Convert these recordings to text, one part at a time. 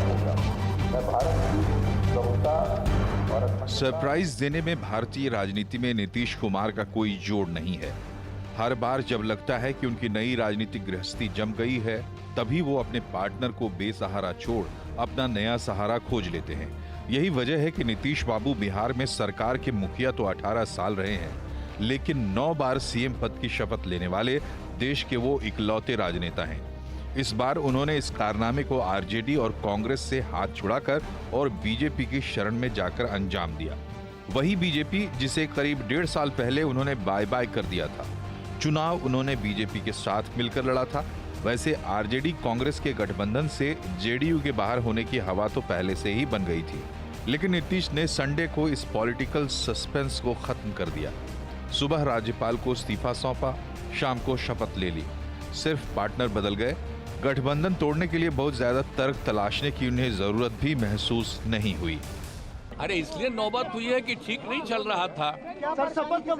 होगा। मैं भारत की प्रभुता और सरप्राइज देने में भारतीय राजनीति में नीतीश कुमार का कोई जोड़ नहीं है। हर बार जब लगता है कि उनकी नई राजनीतिक गृहस्थी जम गई है, तभी वो अपने पार्टनर को बेसहारा छोड़ अपना नया सहारा खोज लेते हैं। यही वजह है कि नीतीश बाबू बिहार में सरकार के मुखिया तो 18 साल रहे हैं, लेकिन 9 बार सीएम पद की शपथ लेने वाले देश के वो इकलौते राजनेता हैं। इस बार उन्होंने इस कारनामे को आरजेडी और कांग्रेस से हाथ छुड़ाकर और बीजेपी की शरण में जाकर अंजाम दिया। वही बीजेपी जिसे करीब 1.5 साल पहले उन्होंने बाय बाय कर दिया था। चुनाव उन्होंने बीजेपी के साथ मिलकर लड़ा था। वैसे आरजेडी कांग्रेस के गठबंधन से जेडीयू के बाहर होने की हवा तो पहले से ही बन गई थी, लेकिन नीतीश ने संडे को इस पॉलिटिकल सस्पेंस को खत्म कर दिया। सुबह राज्यपाल को इस्तीफा सौंपा, शाम को शपथ ले ली। सिर्फ पार्टनर बदल गए। गठबंधन तोड़ने के लिए बहुत ज्यादा तर्क तलाशने की उन्हें जरूरत भी महसूस नहीं हुई। अरे इसलिए नौबत हुई है कि ठीक नहीं चल रहा था,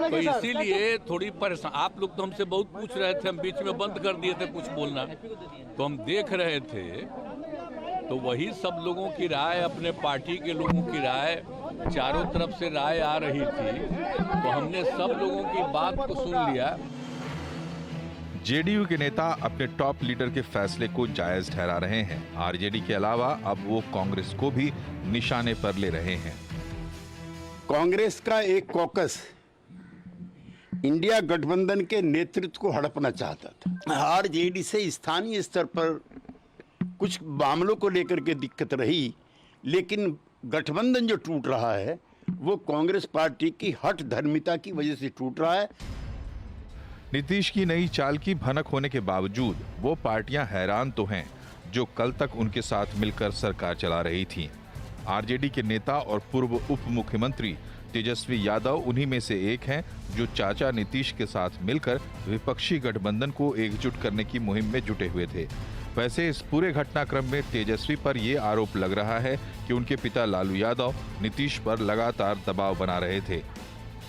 तो इसीलिए थोड़ी परेशान। आप लोग तो हमसे बहुत पूछ रहे थे, हम बीच में बंद कर दिए थे कुछ बोलना, तो हम देख रहे थे, तो वही सब लोगों की राय, अपने पार्टी के लोगों की राय, चारों तरफ से राय आ रही थी, तो हमने सब लोगों की बात को सुन लिया। जेडीयू के नेता अपने टॉप लीडर के फैसले को जायज ठहरा रहे हैं। आरजेडी के अलावा अब वो कांग्रेस को भी निशाने पर ले रहे हैं। कांग्रेस का एक कॉकस इंडिया गठबंधन के नेतृत्व को हड़पना चाहता था। आरजेडी से स्थानीय स्तर पर कुछ मामलों को लेकर के दिक्कत रही, लेकिन गठबंधन जो टूट रहा है वो कांग्रेस पार्टी की हठ धर्मिता की वजह से टूट रहा है। नीतीश की नई चाल की भनक होने के बावजूद वो पार्टियां हैरान तो हैं जो कल तक उनके साथ मिलकर सरकार चला रही थीं। आरजेडी के नेता और पूर्व उप मुख्यमंत्री तेजस्वी यादव उन्हीं में से एक हैं जो चाचा नीतीश के साथ मिलकर विपक्षी गठबंधन को एकजुट करने की मुहिम में जुटे हुए थे। वैसे इस पूरे घटनाक्रम में तेजस्वी पर यह आरोप लग रहा है कि उनके पिता लालू यादव नीतीश पर लगातार दबाव बना रहे थे।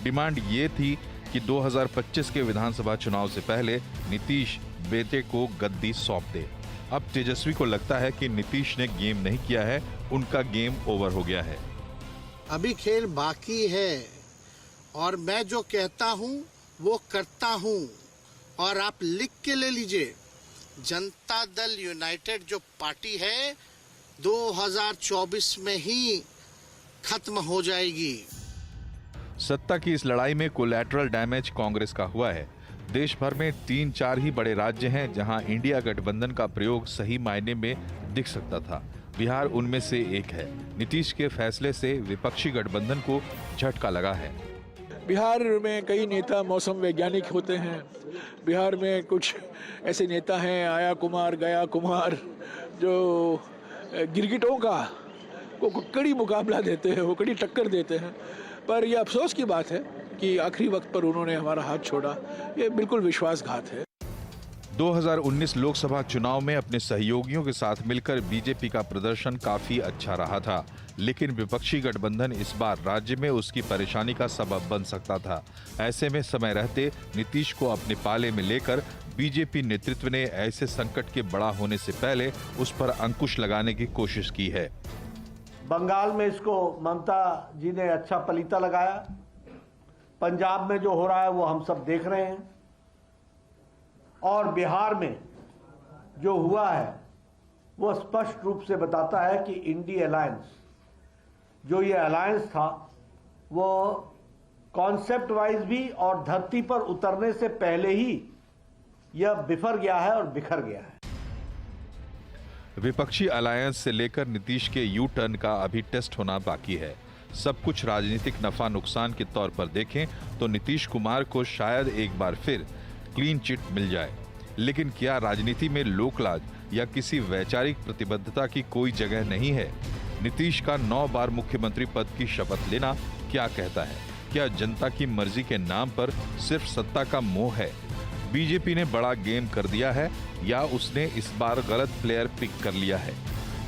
डिमांड ये थी कि 2025 के विधानसभा चुनाव से पहले नीतीश बेटे को गद्दी सौंप दे। अब तेजस्वी को लगता है कि नीतीश ने गेम नहीं किया है, उनका गेम ओवर हो गया है। अभी खेल बाकी है और मैं जो कहता हूं वो करता हूं, और आप लिख के ले लीजिए, जनता दल यूनाइटेड जो पार्टी है 2024 में ही खत्म हो जाएगी। सत्ता की इस लड़ाई में कोलैटरल डैमेज कांग्रेस का हुआ है। देश भर में 3-4 ही बड़े राज्य हैं जहां इंडिया गठबंधन का प्रयोग सही मायने में दिख सकता था। बिहार उनमें से एक है। नीतीश के फैसले से विपक्षी गठबंधन को झटका लगा है। बिहार में कई नेता मौसम वैज्ञानिक होते हैं। बिहार में कुछ ऐसे नेता हैं, आया कुमार, गया कुमार, जो गिरगिटों का को कड़ी मुकाबला देते हैं, वो कड़ी टक्कर देते हैं। पर यह अफसोस की बात है कि आखिरी वक्त पर उन्होंने हमारा हाथ छोड़ा। ये बिल्कुल विश्वासघात है। 2019 लोकसभा चुनाव में अपने सहयोगियों के साथ मिलकर बीजेपी का प्रदर्शन काफी अच्छा रहा था, लेकिन विपक्षी गठबंधन इस बार राज्य में उसकी परेशानी का सबब बन सकता था। ऐसे में समय रहते नीतीश को अपने पाले में लेकर बीजेपी नेतृत्व ने ऐसे संकट के बड़ा होने से पहले उस पर अंकुश लगाने की कोशिश की है। बंगाल में इसको ममता जी ने अच्छा पलीता लगाया। पंजाब में जो हो रहा है वो हम सब देख रहे हैं, और बिहार में जो हुआ है वो स्पष्ट रूप से बताता है कि इंडी अलायंस, जो ये अलायंस था, वो कॉन्सेप्ट वाइज भी और धरती पर उतरने से पहले ही यह बिफर गया है और बिखर गया है। विपक्षी अलायंस से लेकर नीतीश के यू टर्न का अभी टेस्ट होना बाकी है। सब कुछ राजनीतिक नफा नुकसान के तौर पर देखें तो नीतीश कुमार को शायद एक बार फिर क्लीन चिट मिल जाए, लेकिन क्या राजनीति में लोकलाज या किसी वैचारिक प्रतिबद्धता की कोई जगह नहीं है? नीतीश का 9 बार मुख्यमंत्री पद की शपथ लेना क्या कहता है? क्या जनता की मर्जी के नाम पर सिर्फ सत्ता का मोह है? बीजेपी ने बड़ा गेम कर दिया है या उसने इस बार गलत प्लेयर पिक कर लिया है?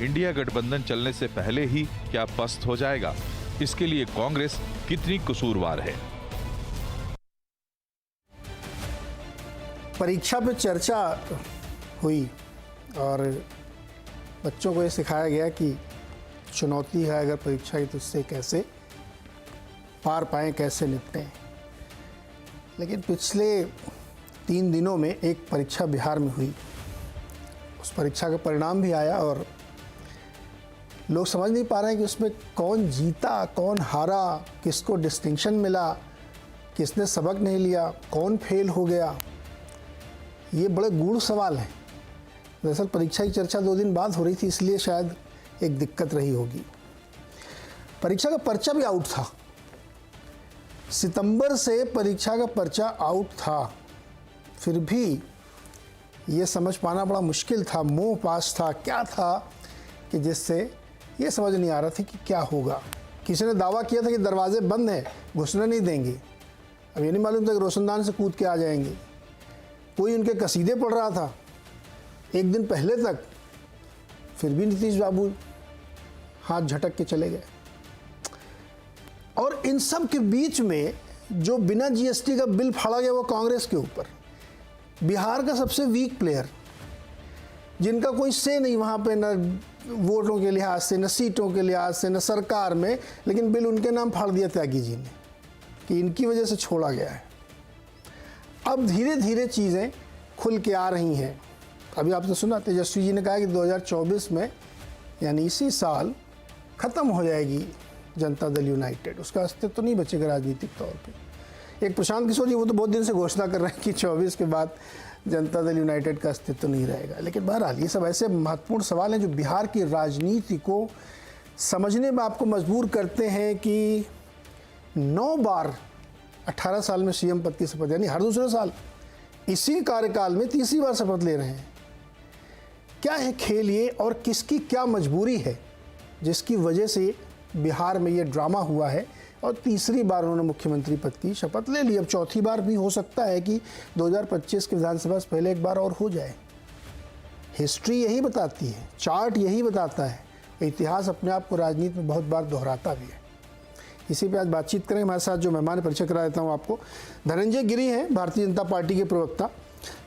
इंडिया गठबंधन चलने से पहले ही क्या पस्त हो जाएगा? इसके लिए कांग्रेस कितनी कसूरवार है? परीक्षा पे चर्चा हुई और बच्चों को ये सिखाया गया कि चुनौती है अगर परीक्षा की तो उससे कैसे पार पाएँ, कैसे निपटें। लेकिन पिछले 3 दिनों में एक परीक्षा बिहार में हुई, उस परीक्षा का परिणाम भी आया और लोग समझ नहीं पा रहे हैं कि उसमें कौन जीता, कौन हारा, किसको डिस्टिंक्शन मिला, किसने सबक नहीं लिया, कौन फेल हो गया। ये बड़े गूढ़ सवाल हैं। दरअसल परीक्षा की चर्चा 2 दिन बाद हो रही थी, इसलिए शायद एक दिक्कत रही होगी। परीक्षा का पर्चा भी आउट था। सितंबर से परीक्षा का पर्चा आउट था, फिर भी ये समझ पाना बड़ा मुश्किल था, मोह पास था, क्या था कि जिससे ये समझ नहीं आ रहा था कि क्या होगा। किसी ने दावा किया था कि दरवाजे बंद हैं, घुसने नहीं देंगे। अब ये नहीं मालूम था कि रोशनदान से कूद के आ जाएंगे। कोई उनके कसीदे पढ़ रहा था 1 दिन पहले तक, फिर भी नीतीश बाबू हाथ झटक के चले गए। और इन सब के बीच में जो बिना जीएसटी का बिल फाड़ा गया वो कांग्रेस के ऊपर। बिहार का सबसे वीक प्लेयर, जिनका कोई से नहीं वहाँ पे, न वोटों के लिहाज से, न सीटों के लिहाज से, न सरकार में, लेकिन बिल उनके नाम फाड़ दिया त्यागी जी ने कि इनकी वजह से छोड़ा गया है। अब धीरे धीरे चीज़ें खुल के आ रही हैं। अभी आपने सुना तेजस्वी जी ने कहा कि 2024 में यानी इसी साल ख़त्म हो जाएगी जनता दल यूनाइटेड, उसका अस्तित्व तो नहीं बचेगा राजनीतिक तौर पे। एक प्रशांत किशोर जी वो तो बहुत दिन से घोषणा कर रहे हैं कि 24 के बाद जनता दल यूनाइटेड का अस्तित्व नहीं रहेगा। लेकिन बहरहाल ये सब ऐसे महत्वपूर्ण सवाल हैं जो बिहार की राजनीति को समझने में आपको मजबूर करते हैं कि 9 बार 18 साल में सीएम पद की शपथ, यानी हर दूसरे साल इसी कार्यकाल में तीसरी बार शपथ ले रहे हैं। क्या है खेल ये, और किसकी क्या मजबूरी है जिसकी वजह से बिहार में ये ड्रामा हुआ है और तीसरी बार उन्होंने मुख्यमंत्री पद की शपथ ले ली। अब चौथी बार भी हो सकता है कि 2025 के विधानसभा से पहले एक बार और हो जाए। हिस्ट्री यही बताती है, चार्ट यही बताता है, इतिहास अपने आप को राजनीति में बहुत बार दोहराता भी है। इसी पे आज बातचीत करेंगे। हमारे साथ जो मेहमान परिचय करा देता हूँ आपको, धनंजय गिरी हैं भारतीय जनता पार्टी के प्रवक्ता,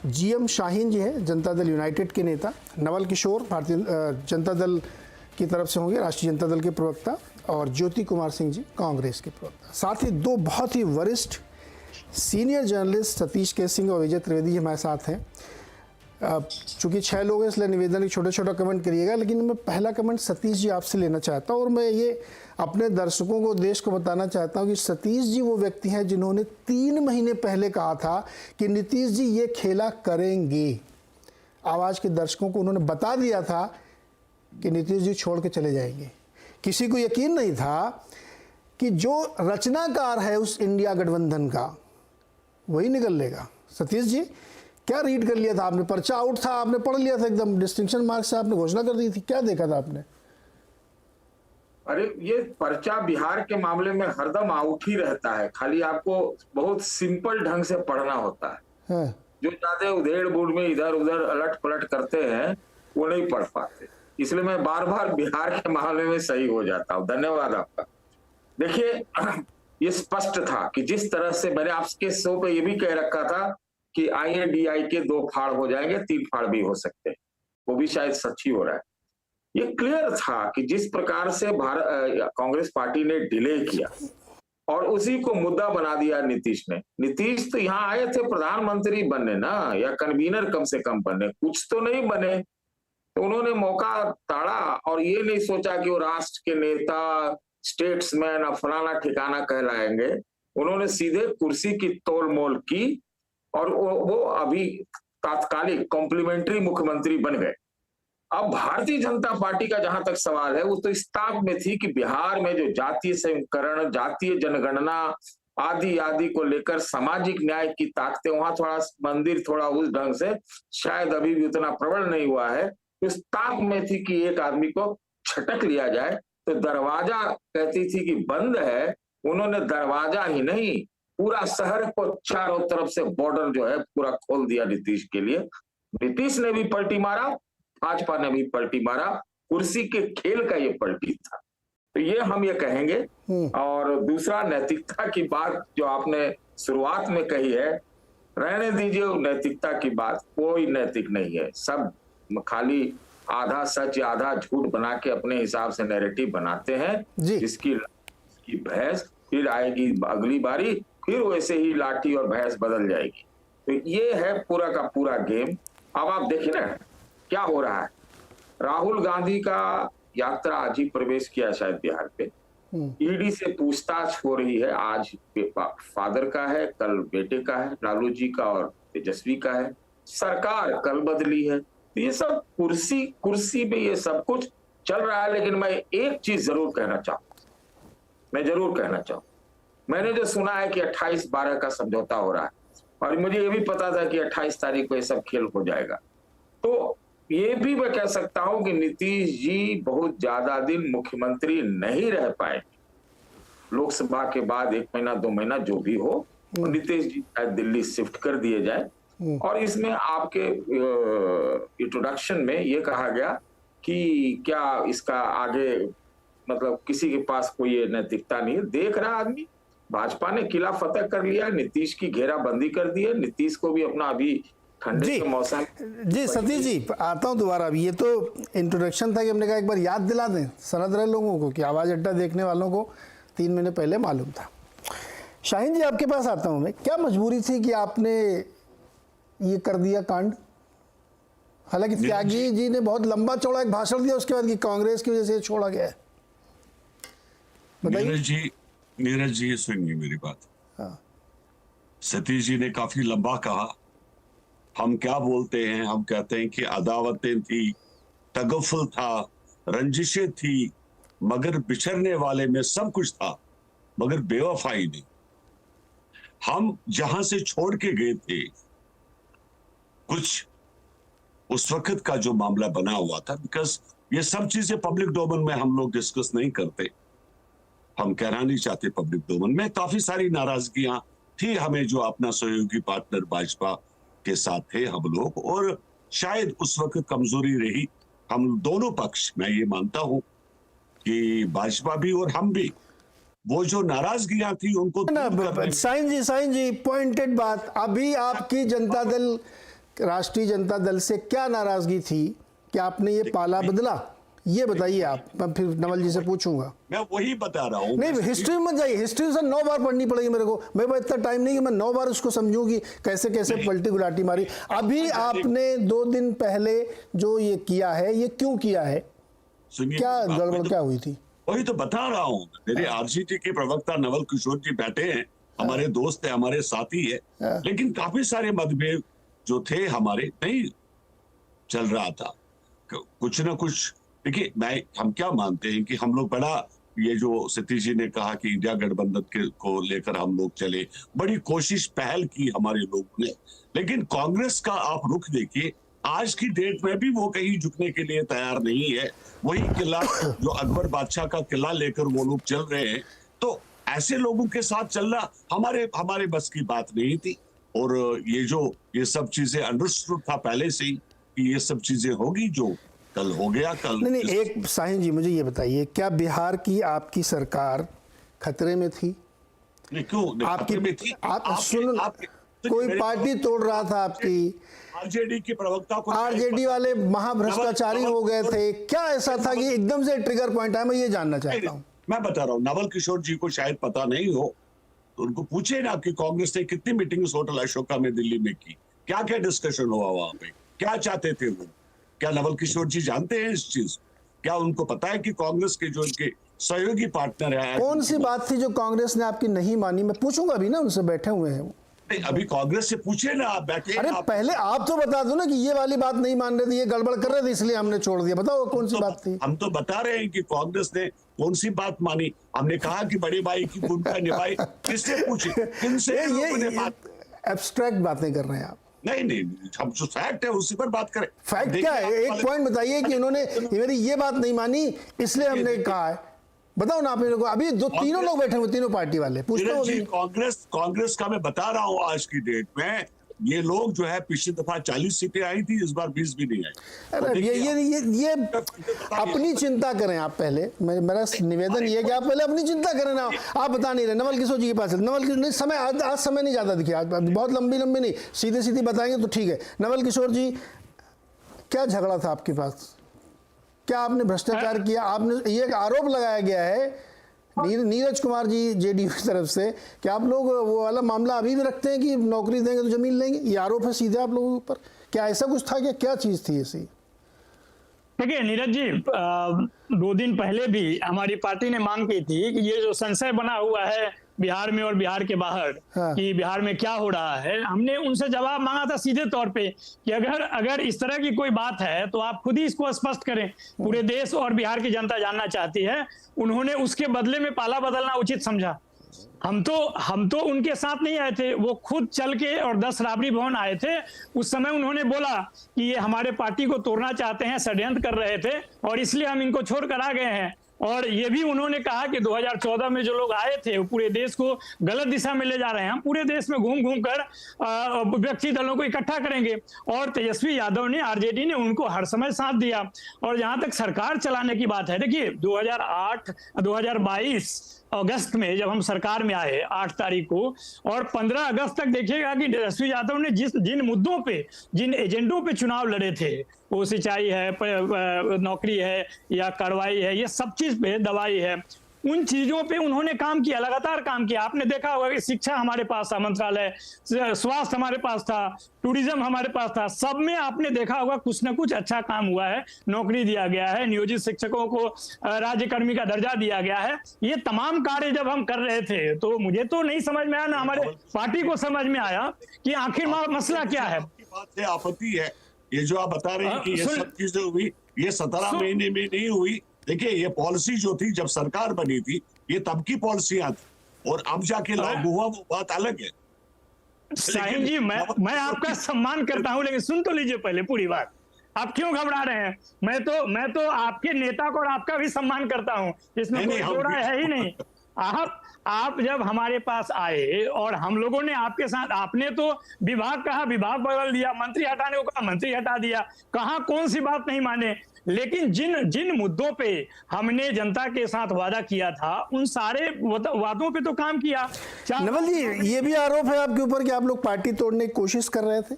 जीएम शाहीन जी हैं जनता दल यूनाइटेड के नेता, नवल किशोर भारतीय जनता दल की तरफ से होंगे राष्ट्रीय जनता दल के प्रवक्ता, और ज्योति कुमार सिंह जी कांग्रेस के प्रवक्ता। साथ ही 2 बहुत ही वरिष्ठ सीनियर जर्नलिस्ट सतीश के सिंह और विजय त्रिवेदी जी हमारे साथ हैं। चूँकि 6 लोग हैं इसलिए निवेदन है छोटा छोटा कमेंट करिएगा, लेकिन मैं पहला कमेंट सतीश जी आपसे लेना चाहता हूँ और मैं ये अपने दर्शकों को, देश को बताना चाहता हूँ कि सतीश जी वो व्यक्ति हैं जिन्होंने 3 महीने पहले कहा था कि नीतीश जी ये खेला करेंगे। आवाज़ के दर्शकों को उन्होंने बता दिया था कि नीतीश जी छोड़ के चले जाएंगे। किसी को यकीन नहीं था कि जो रचनाकार है उस इंडिया गठबंधन का वही निकल लेगा। सतीश जी क्या रीड कर लिया था आपने? पर्चा आउट था, आपने पढ़ लिया था एकदम डिस्टिंक्शन मार्क्स से, आपने घोषणा कर दी थी, क्या देखा था आपने? अरे ये पर्चा बिहार के मामले में हरदम आउट ही रहता है, खाली आपको बहुत सिंपल ढंग से पढ़ना होता है। हाँ। जो ज्यादा उधेड़ बुड़ में इधर उधर अलट पलट करते हैं वो नहीं पढ़ पाते, इसलिए मैं बार बार बिहार के मामले में सही हो जाता हूँ। धन्यवाद आपका। देखिए ये स्पष्ट था कि जिस तरह से मैंने आपके शो पे ये भी कह रखा था कि IADI के 2 फाड़ हो जाएंगे, 3 फाड़ भी हो सकते हैं, वो भी शायद सच ही हो रहा है। ये क्लियर था कि जिस प्रकार से कांग्रेस पार्टी ने डिले किया और उसी को मुद्दा बना दिया नीतीश ने। नीतीश तो यहाँ आए थे प्रधानमंत्री बनने ना, या कन्वीनर कम से कम बनने, कुछ तो नहीं बने। तो उन्होंने मौका ताड़ा और ये नहीं सोचा कि वो राष्ट्र के नेता, स्टेट्समैन और फलाना ठिकाना कहलाएंगे। उन्होंने सीधे कुर्सी की तोल मोल की और वो अभी तात्कालिक कॉम्प्लीमेंट्री मुख्यमंत्री बन गए। अब भारतीय जनता पार्टी का जहां तक सवाल है, वो तो इस ताक में थी कि बिहार में जो जातीय समीकरण, जातीय जनगणना आदि आदि को लेकर सामाजिक न्याय की ताकतें, वहां थोड़ा मंदिर थोड़ा उस ढंग से शायद अभी भी उतना प्रबल नहीं हुआ है। उस ताक में थी कि एक आदमी को छटक लिया जाए। तो दरवाजा कहती थी कि बंद है, उन्होंने दरवाजा ही नहीं पूरा शहर को चारों तरफ से बॉर्डर जो है पूरा खोल दिया नीतीश के लिए। नीतीश ने भी पलटी मारा, भाजपा ने भी पलटी मारा, कुर्सी के खेल का ये पलटी था। तो ये हम ये कहेंगे। और दूसरा नैतिकता की बात जो आपने शुरुआत में कही है, रहने दीजिए नैतिकता की बात, कोई नैतिक नहीं है, सब खाली आधा सच या आधा झूठ बना के अपने हिसाब से नैरेटिव बनाते हैं, जी। जिसकी भैंस फिर आएगी अगली बारी, फिर वैसे ही लाठी और भैंस बदल जाएगी। तो ये है पूरा का पूरा गेम। अब आप देखिए ना क्या हो रहा है। राहुल गांधी का यात्रा आज ही प्रवेश किया शायद बिहार पे, ईडी से पूछताछ हो रही है। आज फादर का है, कल बेटे का है, लालू जी का और तेजस्वी का है। सरकार कल बदली है। तो ये सब कुर्सी पे ये सब कुछ चल रहा है। लेकिन मैं एक चीज जरूर कहना चाहूँ, मैंने जो सुना है कि 28/12 का समझौता हो रहा है, और मुझे ये भी पता था कि 28 तारीख को ये सब खेल हो जाएगा, तो ये भी मैं कह सकता हूं कि नीतीश जी बहुत ज्यादा दिन मुख्यमंत्री नहीं रह पाए। लोकसभा के बाद 1 महीना 2 महीना जो भी हो, नीतीश जी शायद दिल्ली शिफ्ट कर दिए जाए। और इसमें आपके इंट्रोडक्शन में ये कहा गया कि क्या इसका आगे मतलब किसी के पास कोई नैतिकता नहीं है। देख रहा आदमी, भाजपा ने किला फतेह कर लिया, नीतीश की घेराबंदी कर दी है। नीतीश को भी अपना अभी ठंडे के मौसम। जी सतीश जी, आता हूँ दोबारा। अभी ये तो इंट्रोडक्शन था कि हमने कहा एक बार याद दिला दें सनद रहे लोगों को कि आवाज़ अड्डा देखने वालों को 3 महीने पहले मालूम था। शाहीन जी, आपके पास आता हूँ मैं। क्या मजबूरी थी कि आपने ये कर दिया कांड? हालांकि त्यागी जी ने बहुत लंबा चौड़ा एक भाषण दिया उसके बाद कि कांग्रेस की वजह से छोड़ा गया है। बताइए। नीरज जी सुनिए मेरी बात। हाँ। सतीश जी ने काफी लंबा कहा। हम क्या बोलते हैं, हम कहते हैं कि अदावतें थी, तगफुल था, रंजिशें थी, मगर बिछड़ने वाले में सब कुछ था, मगर बेवफाई नहीं। हम जहां से छोड़ के गए थे, कुछ उस वक्त का जो मामला बना हुआ था, बिकॉज ये सब चीजें पब्लिक डोमेन में हम लोग डिस्कस नहीं करते, हम कहना नहीं चाहते पब्लिक डोमेन में। काफी सारी नाराजगियां थी हमें, जो अपना सहयोगी पार्टनर भाजपा के साथ थे हम लोग, और शायद उस वक्त कमजोरी रही हम दोनों पक्ष। मैं ये मानता हूं कि भाजपा भी और हम भी, वो जो नाराजगियां थी उनको साईं जी पॉइंटेड बात। अभी आपकी जनता दल, राष्ट्रीय जनता दल से क्या नाराजगी थी कि आपने ये पाला बदला? ये बताइए आप, मैं फिर नवल जी से पूछूंगा। मैं वही बता रहा हूँ। नहीं, हिस्ट्री में जाइए। हिस्ट्री से 9 बार पढ़नी पड़ेगी मेरे को। मेरे पास इतना टाइम नहीं कि मैं 9 बार उसको समझूं कि कैसे कैसे पलटी गुलाटी मारी। अभी आपने 2 दिन पहले जो ये किया है, ये क्यों किया है? क्या गड़बड़ क्या हुई थी? वही तो बता रहा हूँ। मेरे आरजेडी के प्रवक्ता नवल किशोर जी बैठे हैं, हमारे दोस्त है, हमारे साथी है, लेकिन काफी सारे मतभेद जो थे हमारे नहीं चल रहा था। कुछ ना कुछ देखिए, हम क्या मानते हैं कि हम लोग बड़ा, ये जो सतीश जी ने कहा कि इंडिया गठबंधन को लेकर हम लोग चले, बड़ी कोशिश पहल की हमारे लोगों ने, लेकिन कांग्रेस का आप रुख देखिए, आज की डेट में भी वो कहीं झुकने के लिए तैयार नहीं है। वही किला जो अकबर बादशाह का किला लेकर वो लोग चल रहे हैं। तो ऐसे लोगों के साथ चलना हमारे बस की बात नहीं थी। और ये सब चीजें अंडरस्टूड था पहले से ही कि ये सब चीजें होगी, जो कल हो गया। कल नहीं, एक साहिन जी मुझे ये बताइए, क्या बिहार की आपकी सरकार खतरे में थी? नहीं, क्यों आपकी में थी? कोई पार्टी तोड़ रहा था आपकी, आरजेडी के प्रवक्ता को, आरजेडी वाले महाभ्रष्टाचारी हो गए थे, क्या ऐसा था कि एकदम से ट्रिगर पॉइंट है? मैं ये जानना चाहता हूँ। मैं बता रहा हूँ, नवल किशोर जी को शायद पता नहीं हो, तो उनको पूछे ना कि कांग्रेस ने कितनी मीटिंग्स होटल अशोका में दिल्ली में की, क्या क्या डिस्कशन हुआ वहां पे, क्या चाहते थे वो? क्या नवल किशोर जी जानते हैं इस चीज? क्या उनको पता है कि कांग्रेस के जो इनके सहयोगी पार्टनर है, कौन सी बात थी जो कांग्रेस ने आपकी नहीं मानी? मैं पूछूंगा भी ना, उनसे बैठे हुए हैं। नहीं, अभी कांग्रेस से पूछे ना, आप बैठे। अरे पहले आप तो बता दो ना कि ये वाली बात नहीं मान रहे थे, ये गड़बड़ कर रहे थे, इसलिए हमने छोड़ दिया। बताओ कौन सी बात थी? हम तो बता रहे हैं कि कांग्रेस ने कौन सी बात मानी। हमने कहा कि बड़े भाई की भूमिका निभाई। किससे पूछे? किनसे? ये एब्स्ट्रैक्ट बातें कर रहे हैं आप। नहीं, हम जो फैक्ट है उसी पर बात करें। फैक्ट क्या है? एक पॉइंट बताइए कि उन्होंने मेरी ये बात नहीं मानी, इसलिए हमने कहा है। बताओ ना आप मेरे को। अभी तीनों लोग बैठे हुए, तीनों पार्टी वाले। पूछते हो कांग्रेस का मैं बता रहा हूँ, आज की डेट में ये लोग जो है, पिछली दफा 40 सीटें आई थी, इस बार 20 भी नहीं आई। अरे ये अपनी चिंता करें आप पहले। मेरा निवेदन ये है कि आप पहले अपनी चिंता करें ना। आप बता नहीं रहे। नवल किशोर जी के पास नवल किशोर समय आज समय नहीं ज्यादा दिखिए, आज बहुत लंबी नहीं, सीधी बताएंगे तो ठीक है। नवल किशोर जी, क्या झगड़ा था आपके पास क्या आपने भ्रष्टाचार किया? आपने ये एक आरोप लगाया गया है नीरज कुमार जी जेडीयू की तरफ से कि आप लोग वो वाला मामला अभी भी रखते हैं कि नौकरी देंगे तो जमीन लेंगे। ये आरोप है सीधे आप लोगों के ऊपर। क्या ऐसा कुछ था? क्या चीज थी ऐसी? देखिए नीरज जी, 2 दिन पहले भी हमारी पार्टी ने मांग की थी कि ये जो संशय बना हुआ है बिहार में और बिहार के बाहर, कि बिहार में क्या हो रहा है, हमने उनसे जवाब मांगा था सीधे तौर पे कि अगर इस तरह की कोई बात है तो आप खुद ही इसको स्पष्ट करें। पूरे देश और बिहार की जनता जानना चाहती है। उन्होंने उसके बदले में पाला बदलना उचित समझा। हम तो उनके साथ नहीं आए थे, वो खुद चल के और 10 राबड़ी भवन आए थे। उस समय उन्होंने बोला कि ये हमारे पार्टी को तोड़ना चाहते हैं, षड्यंत्र कर रहे थे और इसलिए हम इनको छोड़ कर आ गए हैं। और ये भी उन्होंने कहा कि 2014 में जो लोग आए थे वो पूरे देश को गलत दिशा में ले जा रहे हैं। हम पूरे देश में घूम घूम कर व्यक्ति दलों को इकट्ठा करेंगे। और तेजस्वी यादव ने, आरजेडी ने उनको हर समय साथ दिया। और जहां तक सरकार चलाने की बात है, देखिए 2022 अगस्त में जब हम सरकार में आए 8 तारीख को, और 15 अगस्त तक देखिएगा कि तेजस्वी यादव ने जिन मुद्दों पे, जिन एजेंडों पे चुनाव लड़े थे, वो सिंचाई है, नौकरी है या कार्रवाई है, ये सब चीज पे, दवाई है, उन चीजों पे उन्होंने काम किया, लगातार काम किया। आपने देखा होगा कि शिक्षा हमारे पास था, मंत्रालय, स्वास्थ्य हमारे पास था, टूरिज्म हमारे पास था, सब में आपने देखा होगा कुछ ना कुछ अच्छा काम हुआ है। नौकरी दिया गया है, नियोजित शिक्षकों को राज्यकर्मी का दर्जा दिया गया है। ये तमाम कार्य जब हम कर रहे थे तो मुझे तो नहीं समझ में आया, ना हमारे पार्टी को समझ में आया कि आखिर मसला क्या है। आपत्ति है ये जो आप बता रहे हैं कि ये सब चीजें हुई, ये 17 महीने में नहीं हुई। देखिए ये पॉलिसी जो थी जब सरकार बनी थी, ये तब की पॉलिसियां थी और अब जाके लागू हुआ, वो बात अलग है। साहिल जी, मैं आपका सम्मान करता हूं, लेकिन सुन तो लीजिए पहले पूरी बात। आप क्यों घबरा रहे हैं? मैं तो आपके नेता को और आपका भी सम्मान करता हूं, इसमें कोई दो राय है ही नहीं। आप जब हमारे पास आए और हम लोगों ने आपके साथ, आपने तो विभाग कहा, विभाग बदल दिया, मंत्री हटाने को कहा, मंत्री हटा दिया, कहां कौन सी बात नहीं माने। लेकिन जिन मुद्दों पे हमने जनता के साथ वादा किया था, उन सारे वादों पे तो काम किया। नवल जी, ये भी आरोप है आपके ऊपर कि आप लोग पार्टी तोड़ने की कोशिश कर रहे थे।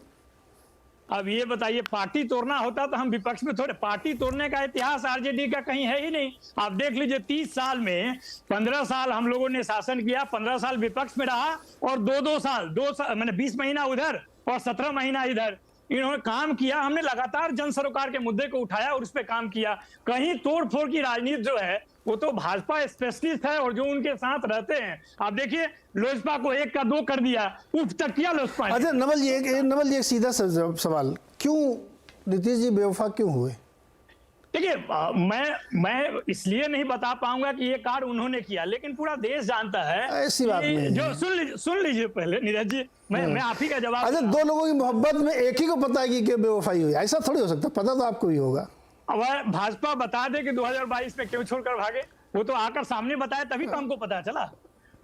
अब ये बताइए, पार्टी तोड़ना होता तो हम विपक्ष में थोड़े, पार्टी तोड़ने का इतिहास आरजेडी का कहीं है ही नहीं। आप देख लीजिए 30 साल में 15 साल हम लोगों ने शासन किया, 15 साल विपक्ष में रहा और 2 साल मैंने 20 महीना उधर और 17 महीना इधर इन्होंने काम किया। हमने लगातार जन सरोकार के मुद्दे को उठाया और उस पर काम किया। कहीं तोड़ फोड़ की राजनीति जो है वो तो भाजपा स्पेशलिस्ट है और जो उनके साथ रहते हैं। आप देखिए लोजपा को 1 का 2 कर दिया, उफ तक किया लोजपा। अच्छा नवल जी, एक सीधा सवाल, क्यों नीतीश जी बेवफा क्यों हुए? देखिए मैं इसलिए नहीं बता पाऊंगा कि ये कार्य उन्होंने किया, लेकिन पूरा देश जानता है। ऐसी बात नहीं। जो सुन लीजिए पहले नीरज जी, मैं आप ही का जवाब। अच्छा, 2 लोगों की मोहब्बत में एक ही को पता है कि बेवफाई हुई, ऐसा थोड़ी हो सकता, पता तो आपको भी होगा। अब भाजपा बता दे कि 2022 में क्यों छोड़कर भागे, वो तो आकर सामने बताया तभी तो हमको पता चला।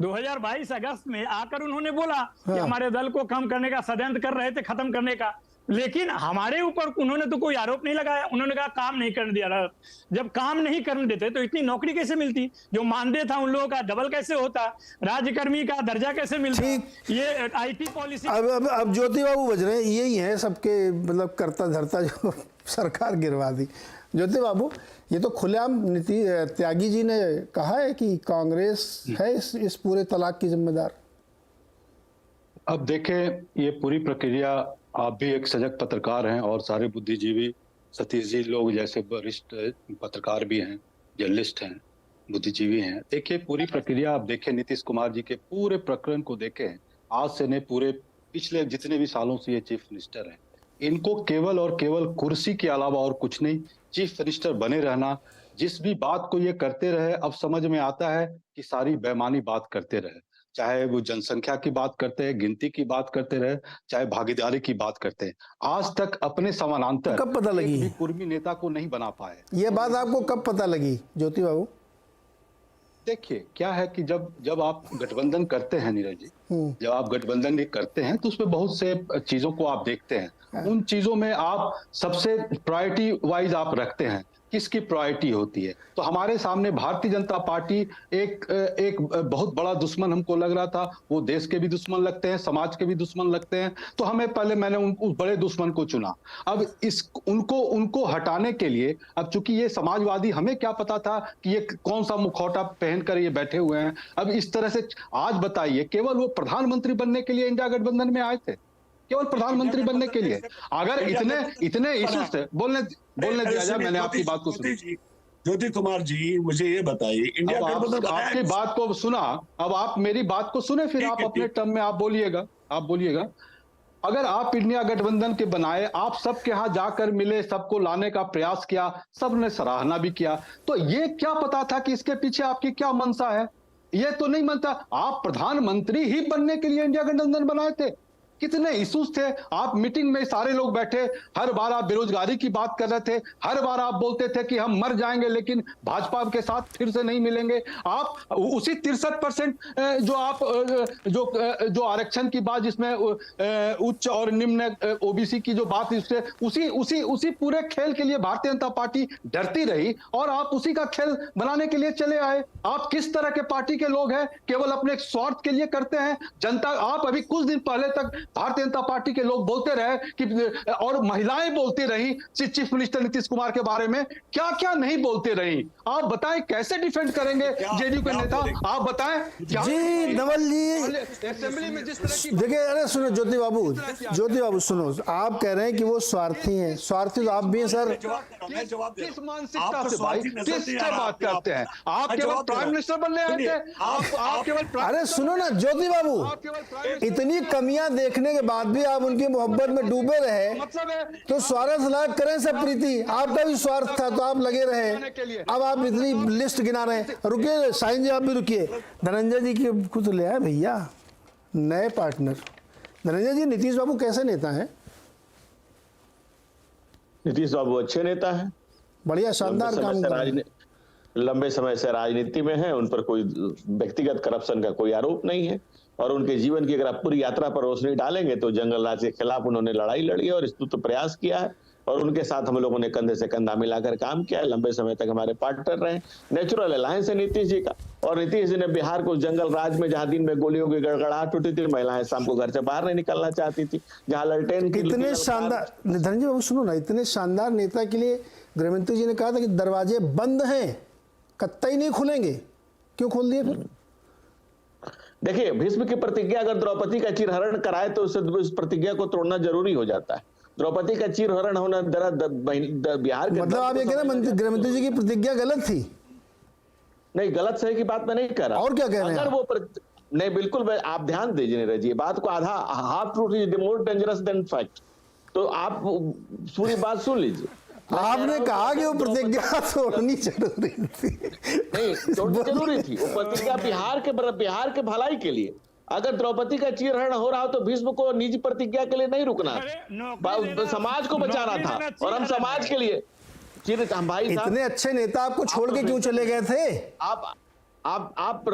2022 अगस्त में आकर उन्होंने बोला कि हमारे दल को कम करने का षड्यंत्र कर रहे थे, खत्म करने का, लेकिन हमारे ऊपर उन्होंने तो कोई आरोप नहीं लगाया। उन्होंने कहा काम नहीं करने दिया। जब काम नहीं करने देते तो इतनी नौकरी कैसे मिलती? जो मानदेय था उन लोगों का डबल कैसे होता? राज्यकर्मी का दर्जा कैसे मिलता? ये आईटी पॉलिसी। अब ज्योति बाबू बज रहे हैं, यही है सबके मतलब करता धरता जो सरकार गिरवा दी। ज्योति बाबू, ये तो खुलेआम त्यागी जी ने कहा है कि कांग्रेस है इस पूरे तलाक की जिम्मेदार। अब देखें, ये पूरी प्रक्रिया, आप भी एक सजग पत्रकार हैं और सारे बुद्धिजीवी, सतीश जी लोग जैसे वरिष्ठ पत्रकार भी हैं, जर्नलिस्ट हैं, बुद्धिजीवी हैं। देखिए पूरी प्रक्रिया आप देखें, नीतीश कुमार जी के पूरे प्रकरण को देखें, आज से नहीं पूरे पिछले जितने भी सालों से ये चीफ मिनिस्टर हैं, इनको केवल और केवल कुर्सी के अलावा और कुछ नहीं, चीफ मिनिस्टर बने रहना, जिस भी बात को ये करते रहे, अब समझ में आता है कि सारी बेईमानी बात करते रहे। चाहे वो जनसंख्या की बात करते हैं, गिनती की बात करते रहे, चाहे भागीदारी की बात करते हैं, आज तक अपने समानांतर कब पता लगी भी कुर्मी नेता को नहीं बना पाए। ये बात आपको कब पता लगी ज्योति बाबू? देखिए क्या है कि जब आप गठबंधन करते हैं नीरज जी, जब आप गठबंधन करते हैं तो उसमें बहुत से चीजों को आप देखते हैं। उन चीजों में आप सबसे प्रायोरिटी वाइज आप रखते हैं किसकी प्रायोरिटी होती है। तो हमारे सामने भारतीय जनता पार्टी एक बहुत बड़ा दुश्मन हमको लग रहा था। वो देश के भी दुश्मन लगते हैं, समाज के भी दुश्मन लगते हैं, तो मैंने उस बड़े दुश्मन को चुना। अब उनको हटाने के लिए, अब चूंकि ये समाजवादी, हमें क्या पता था कि ये कौन सा मुखौटा पहनकर ये बैठे हुए हैं। अब इस तरह से आज बताइए, केवल वो प्रधानमंत्री बनने के लिए इंडिया गठबंधन में आए थे, केवल प्रधानमंत्री बनने के लिए। अगर इतने इश्यूज थे, बोलने दिया जाए, मैंने आपकी बात को सुना। ज्योति कुमार जी, मुझे ये बताइए, इंडिया गठबंधन आपकी बात को सुना, अब आप मेरी बात को सुने, फिर आप अपने टर्म में आप बोलिएगा। अगर आप इंडिया गठबंधन के बनाए, आप सबके यहाँ जाकर मिले, सबको लाने का प्रयास किया, सबने सराहना भी किया, तो ये क्या पता था कि इसके पीछे आपकी क्या मंशा है? ये तो नहीं मानता। आप प्रधानमंत्री ही बनने के लिए इंडिया गठबंधन बनाए थे। कितने इश्यूज थे, आप मीटिंग में सारे लोग बैठे, हर बार आप बेरोजगारी की बात कर रहे थे, हर बार आप बोलते थे कि हम मर जाएंगे लेकिन भाजपा के साथ फिर से नहीं मिलेंगे। आप उसी 63% जो आरक्षण की बात, जिसमें उच्च और निम्न ओबीसी की जो बात, उसी पूरे खेल के लिए भारतीय जनता पार्टी डरती रही और आप उसी का खेल बनाने के लिए चले आए। आप किस तरह के पार्टी के लोग हैं, केवल अपने स्वार्थ के लिए करते हैं। जनता, आप अभी कुछ दिन पहले तक भारतीय जनता पार्टी के लोग बोलते रहे कि, और महिलाएं बोलती रही चीफ मिनिस्टर नीतीश कुमार के बारे में, क्या क्या नहीं बोलते रही। आप बताएं कैसे डिफेंड करेंगे जेडीयू के नेता, आप बताएं। जी नवल जी, असेंबली में जिस तरह की, देखिए, अरे सुनो ज्योति बाबू सुनो, आप कह रहे हैं कि वो स्वार्थी हैं। स्वार्थी तो आप भी हैं सर। किस मानसिकता से भाई, किससे बात करते हैं? आप केवल प्राइम मिनिस्टर बनने आए थे, आप केवल, अरे सुनो ना ज्योति बाबू, इतनी कमियां देखने के बाद भी आप उनकी मोहब्बत में डूबे रहे, तो स्वार्थ लाभ करें सब प्रीति। आपका भी स्वार्थ था तो आप लगे रहे। अब आप इतनी लिस्ट गिना रहे हैं। रुकिए साईं जी, आप भी रुकिए। धनंजय जी की कुछ ले आए भैया, नए पार्टनर। धनंजय जी, नीतीश बाबू कैसे नेता हैं? नीतीश बाबू अच्छे नेता हैं, बढ़िया शानदार काम कर रहे हैं। लंबे समय से राजनीति में हैं, उन पर कोई व्यक्तिगत करप्शन का कोई आरोप नहीं है, और उनके जीवन की अगर आप पूरी यात्रा पर रोशनी डालेंगे तो जंगल राज के खिलाफ उन्होंने लड़ाई लड़ी है और स्तुत प्रयास किया है, और उनके साथ हम लोगों ने कंधे से कंधा मिलाकर काम किया है। लंबे समय तक हमारे पार्टनर रहे। नेचुरल अलायंस है नीतीश जी का, और नीतीश जी ने बिहार को जंगल राज में, जहां दिन में गोलियों की गड़गड़ाहट उठी थी, महिलाएं शाम को घर से बाहर नहीं निकलना चाहती थी, जहां ललटेन, इतने शानदार, धनंजय बाबू सुनो ना, इतने शानदार नेता के लिए गृहमंत्री जी ने कहा था कि दरवाजे बंद हैं, कतई नहीं खुलेंगे, क्यों खोल दिए फिर? देखिए, भीष्म की प्रतिज्ञा अगर द्रौपदी का चिरहरण कराए तो उस प्रतिज्ञा को तोड़ना जरूरी हो जाता है। द्रौपदी का चिरहरण होना बिहार के, मतलब आप ये कह रहे हैं गृहमंत्री जी की प्रतिज्ञा गलत थी? नहीं, गलत सही की बात मैं नहीं कर रहा। और क्या कह रहे हैं? अगर वो नहीं, बिल्कुल, आप ध्यान दीजिए नीरज जी, बात को आधा, half truth is more dangerous than fact. तो आप पूरी बात सुन लीजिए। आपने कहा कि वो प्रतिज्ञा तोड़नी जरूरी थी। नहीं, तोड़नी जरूरी थी वो प्रतिज्ञा बिहार के भलाई के लिए। अगर द्रौपदी का चिरहरण हो रहा हो तो भीष्म को निजी प्रतिज्ञा के लिए नहीं रुकना, समाज को बचाना था, और हम समाज के लिए भाई इतने अच्छे नेता आपको छोड़ के क्यों चले गए थे? आप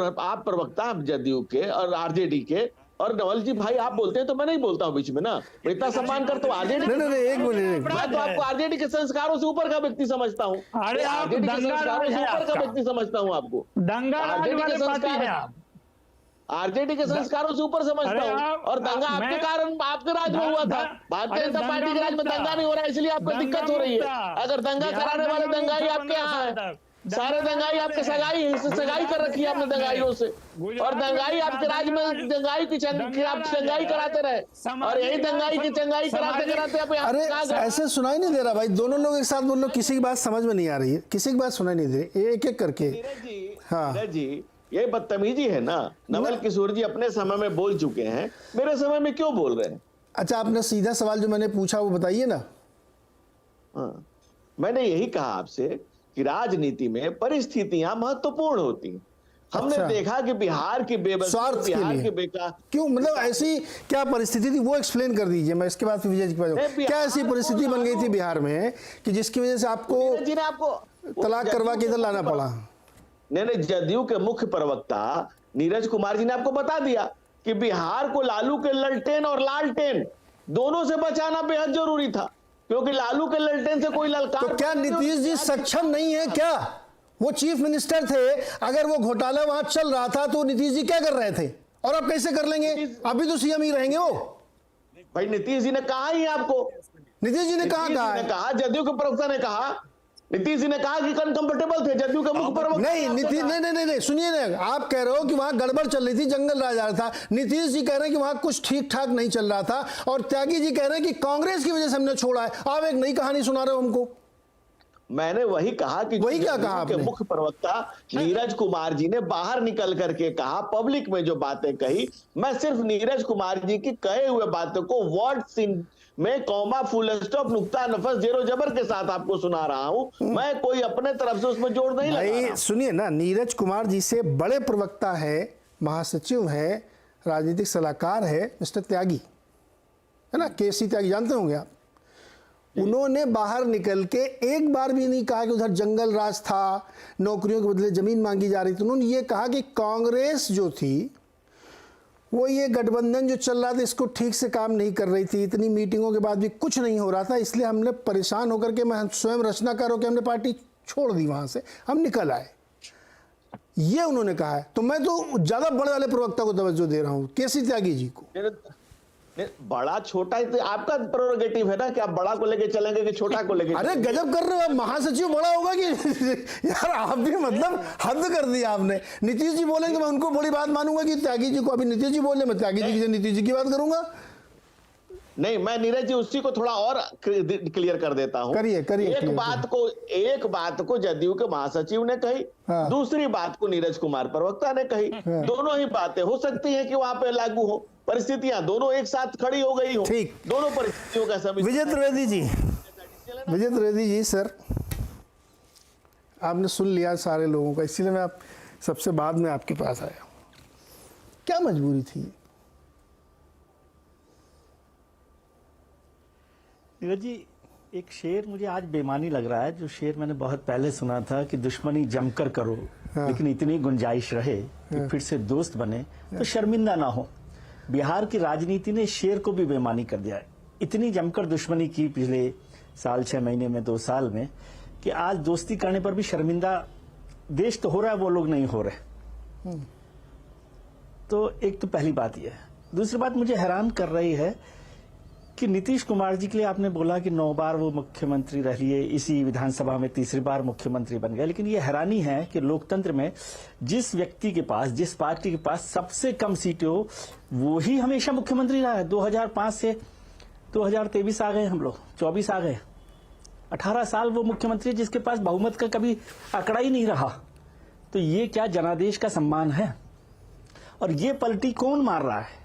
प्रवक्ता जदयू के और आरजेडी के, और नवल जी भाई आप बोलते हैं तो मैं नहीं बोलता हूँ बीच में ना, इतना सम्मान करता हूँ आरजेडी। नहीं, एक मिनट, मैं तो आपको आरजेडी के संस्कारों से ऊपर का व्यक्ति समझता हूँ। अरे आप आरजेडी के संस्कारों से ऊपर का व्यक्ति समझता हूँ आपको। आरजेडी के संस्कारों से ऊपर समझता हूँ, और दंगा आपके कारण, आपके राज में हुआ था। भारतीय जनता पार्टी के राज में दंगा नहीं हो रहा है, इसलिए आपको दिक्कत हो रही है। अगर दंगा कराने वाले दंगाई आपके यहाँ है, सारे दंगाई आपके सगाई कर रखी है आपने दंगाइयों से, और दंगाई आपके राज में दंगाई की चंगाई कराते रहे, और यही दंगाई की चंगाई कराते आप। अरे ऐसे सुनाई नहीं दे रहा भाई, दोनों लोग एक साथ बोल लो, किसी की बात समझ में नहीं आ रही है, किसी की बात सुनाई नहीं दे रही, एक एक करके। हाँ जी, ये बदतमीजी है ना। नवल किशोर जी अपने समय में बोल चुके हैं, मेरे समय में क्यों बोल रहे हैं? अच्छा, आपने सीधा सवाल जो मैंने पूछा वो बताइए ना। हाँ, मैंने यही कहा आपसे कि राजनीति में परिस्थितियां महत्वपूर्ण होती हैं। हमने देखा कि बिहार की बेबसी, बिहार के बेकार क्यों, मतलब ऐसी क्या परिस्थिति थी वो एक्सप्लेन कर दीजिए। मैं इसके बाद फिर विजय जी के पास, क्या ऐसी परिस्थिति बन गई थी बिहार में कि जिसकी वजह से आपको तलाक करवा के इधर लाना पड़ा? नहीं, जदयू के मुख्य प्रवक्ता नीरज कुमार जी ने आपको बता दिया कि बिहार को लालू के ललटेन और लालटेन दोनों से बचाना बेहद जरूरी था। क्योंकि लालू के ललटेन से कोई ललकार। तो क्या नीतीश जी सक्षम नहीं है क्या? वो चीफ मिनिस्टर थे, अगर वो घोटाला वहां चल रहा था तो नीतीश जी क्या कर रहे थे? और अब कैसे कर लेंगे? अभी तो सीएम ही रहेंगे वो। भाई नीतीश जी ने कहा ही आपको, नीतीश जी ने कहा, जदयू के प्रवक्ता ने कहा, नीतीश जी ने कहा कि अनकंफर्टेबल थे जदयू के मुख्य प्रवक्ता। नहीं, सुनिए ना, आप कह रहे हो कि वहां गड़बड़ चल रही थी, जंगल राज आ रहा था। नीतीश जी कह रहे हैं कि वहां कुछ ठीक ठाक नहीं चल रहा था, और त्यागी जी कह रहे हैं कि कांग्रेस की वजह से हमने छोड़ा है। आप एक नई कहानी सुना रहे हो हमको। मैंने वही कहा कि वही क्या कहा आपने? मुख्य प्रवक्ता नीरज कुमार जी ने बाहर निकल करके कहा, पब्लिक में जो बातें कही, मैं सिर्फ नीरज कुमार जी की कहे हुए बातों को वर्ड में कॉमा, फुल स्टॉप, नुक्ता, नफस, जेरो जबर के साथ आपको सुना रहा हूं। मैं कोई अपने तरफ से उसमें जोड़ नहीं लगा रहा हूं। सुनिए ना, नीरज कुमार जी से बड़े प्रवक्ता है, महासचिव है, राजनीतिक सलाहकार है मिस्टर त्यागी, है ना, केसी त्यागी, जानते होंगे आप। उन्होंने बाहर निकल के एक बार भी नहीं कहा कि उधर जंगल राज था, नौकरियों के बदले जमीन मांगी जा रही थी। उन्होंने ये कहा कि कांग्रेस जो थी वो ये गठबंधन जो चल रहा था इसको ठीक से काम नहीं कर रही थी, इतनी मीटिंगों के बाद भी कुछ नहीं हो रहा था, इसलिए हमने परेशान होकर के, मैं स्वयं रचनाकार होकर हमने पार्टी छोड़ दी, वहां से हम निकल आए, ये उन्होंने कहा है। तो मैं तो ज्यादा बड़े वाले प्रवक्ता को तवज्जो दे रहा हूं, केसी त्यागी जी को। बड़ा छोटा ही तो आपका प्रोरोगेटिव है ना कि आप बड़ा को लेके चलेंगे कि छोटा को लेके। अरे गजब कर रहे हो, महासचिव बड़ा होगा कि यार आप भी मतलब हद कर दिया आपने। नीतीश जी बोलेंगे मैं उनको बड़ी बात मानूंगा कि त्यागी जी को, अभी नीतीश जी बोले मैं त्यागी जी से नीतीश जी की बात करूंगा। नहीं, मैं नीरज जी उसी को थोड़ा और क्लियर कर देता हूं। करिए। एक बात को जदयू के महासचिव ने कही, दूसरी बात को नीरज कुमार प्रवक्ता ने कही। दोनों ही बातें हो सकती है कि वहां पे लागू हो, परिस्थितियां दोनों एक साथ खड़ी हो गई हो। ठीक, दोनों परिस्थितियों का समय। विजय त्रिवेदी जी सर, आपने सुन लिया सारे लोगों का, इसीलिए मैं आप सबसे बाद में आपके पास आया। क्या मजबूरी थी? नीरज जी, एक शेर मुझे आज बेमानी लग रहा है, जो शेर मैंने बहुत पहले सुना था कि दुश्मनी जमकर करो, लेकिन इतनी गुंजाइश रहे कि फिर से दोस्त बने तो शर्मिंदा ना हो। बिहार की राजनीति ने शेर को भी बेमानी कर दिया है। इतनी जमकर दुश्मनी की पिछले साल, 6 महीने में, 2 साल में, कि आज दोस्ती करने पर भी शर्मिंदा देश तो हो रहा है, वो लोग नहीं हो रहे। तो एक तो पहली बात यह है। दूसरी बात मुझे हैरान कर रही है कि नीतीश कुमार जी के लिए आपने बोला कि 9 बार वो मुख्यमंत्री रह लिए, इसी विधानसभा में तीसरी बार मुख्यमंत्री बन गए। लेकिन ये हैरानी है कि लोकतंत्र में जिस व्यक्ति के पास, जिस पार्टी के पास सबसे कम सीटें हो, वो ही हमेशा मुख्यमंत्री रहा है। 2005 से 2023 आ गए, हम लोग 24 आ गए, 18 साल वो मुख्यमंत्री जिसके पास बहुमत का कभी आंकड़ा ही नहीं रहा। तो ये क्या जनादेश का सम्मान है? और ये पलटी कौन मार रहा है?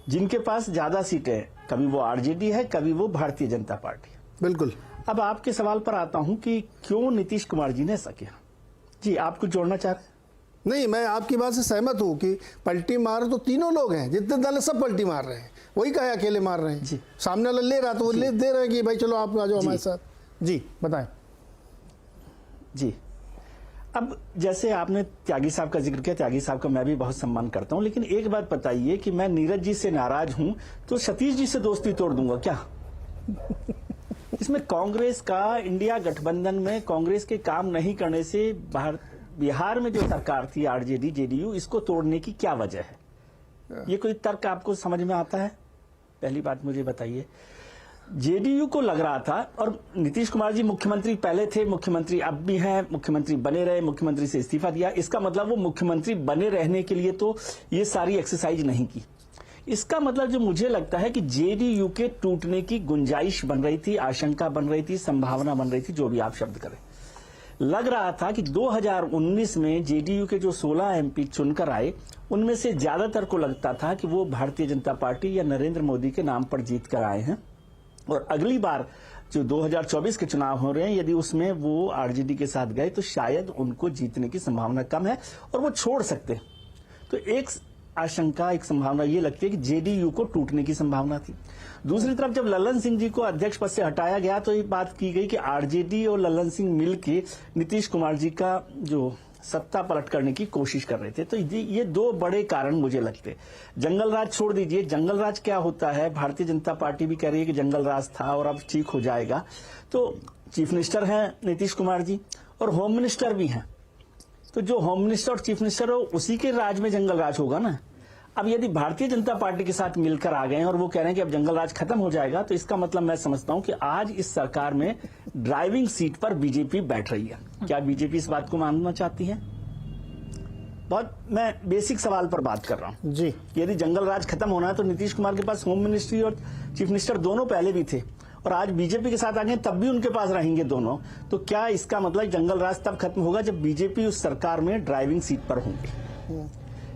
जिनके पास ज्यादा सीटें, कभी वो आरजेडी है, कभी वो भारतीय जनता पार्टी। बिल्कुल। अब आपके सवाल पर आता हूं कि क्यों नीतीश कुमार जी ने ऐसा किया। जी, आप कुछ जोड़ना चाह रहे हैं? नहीं, मैं आपकी बात से सहमत हूं कि पलटी मार तो तीनों लोग हैं, जितने दल सब पलटी मार रहे हैं। वही कहा अकेले मार रहे हैं। सामने वाला ले रहा तो वो ले दे रहे हैं कि भाई चलो आप आ जाओ हमारे साथ। जी बताएं। जी, अब जैसे आपने त्यागी साहब का जिक्र किया, त्यागी साहब का मैं भी बहुत सम्मान करता हूं, लेकिन एक बात बताइए कि मैं नीरज जी से नाराज हूं तो सतीश जी से दोस्ती तोड़ दूंगा क्या? इसमें कांग्रेस का, इंडिया गठबंधन में कांग्रेस के काम नहीं करने से बिहार में जो सरकार थी आरजेडी जेडीयू, इसको तोड़ने की क्या वजह है? ये कोई तर्क आपको समझ में आता है? पहली बात मुझे बताइए। जेडीयू को लग रहा था, और नीतीश कुमार जी मुख्यमंत्री पहले थे, मुख्यमंत्री अब भी हैं, मुख्यमंत्री बने रहे, मुख्यमंत्री से इस्तीफा दिया, इसका मतलब वो मुख्यमंत्री बने रहने के लिए तो ये सारी एक्सरसाइज नहीं की। इसका मतलब जो मुझे लगता है कि जेडीयू के टूटने की गुंजाइश बन रही थी, आशंका बन रही थी, संभावना बन रही थी, जो भी आप शब्द करें। लग रहा था कि 2019 में जेडीयू के जो 16 एमपी चुनकर आए, उनमें से ज्यादातर को लगता था कि वो भारतीय जनता पार्टी या नरेंद्र मोदी के नाम पर जीत कर आए हैं, और अगली बार जो 2024 के चुनाव हो रहे हैं, यदि उसमें वो आरजेडी के साथ गए तो शायद उनको जीतने की संभावना कम है और वो छोड़ सकते हैं। तो एक आशंका, एक संभावना ये लगती है कि जेडीयू को टूटने की संभावना थी। दूसरी तरफ जब लल्लन सिंह जी को अध्यक्ष पद से हटाया गया तो ये बात की गई कि आरजेडी और लल्लन सिंह मिलकर नीतीश कुमार जी का जो सत्ता पलट करने की कोशिश कर रहे थे। तो ये दो बड़े कारण मुझे लगते। जंगल राज छोड़ दीजिए, जंगल राज क्या होता है, भारतीय जनता पार्टी भी कह रही है कि जंगल राज था और अब ठीक हो जाएगा। तो चीफ मिनिस्टर हैं नीतीश कुमार जी और होम मिनिस्टर भी हैं, तो जो होम मिनिस्टर और चीफ मिनिस्टर हो उसी के राज में जंगल राज होगा ना। अब यदि भारतीय जनता पार्टी के साथ मिलकर आ गए हैं और वो कह रहे हैं कि अब जंगल राज खत्म हो जाएगा, तो इसका मतलब मैं समझता हूं कि आज इस सरकार में ड्राइविंग सीट पर बीजेपी बैठ रही है। क्या बीजेपी इस बात को मानना चाहती है? बहुत मैं बेसिक सवाल पर बात कर रहा हूं जी। यदि जंगल राज खत्म होना है तो नीतीश कुमार के पास होम मिनिस्ट्री और चीफ मिनिस्टर दोनों पहले भी थे और आज बीजेपी के साथ आ गए तब भी उनके पास रहेंगे दोनों। तो क्या इसका मतलब जंगल राज तब खत्म होगा जब बीजेपी उस सरकार में ड्राइविंग सीट पर होंगे?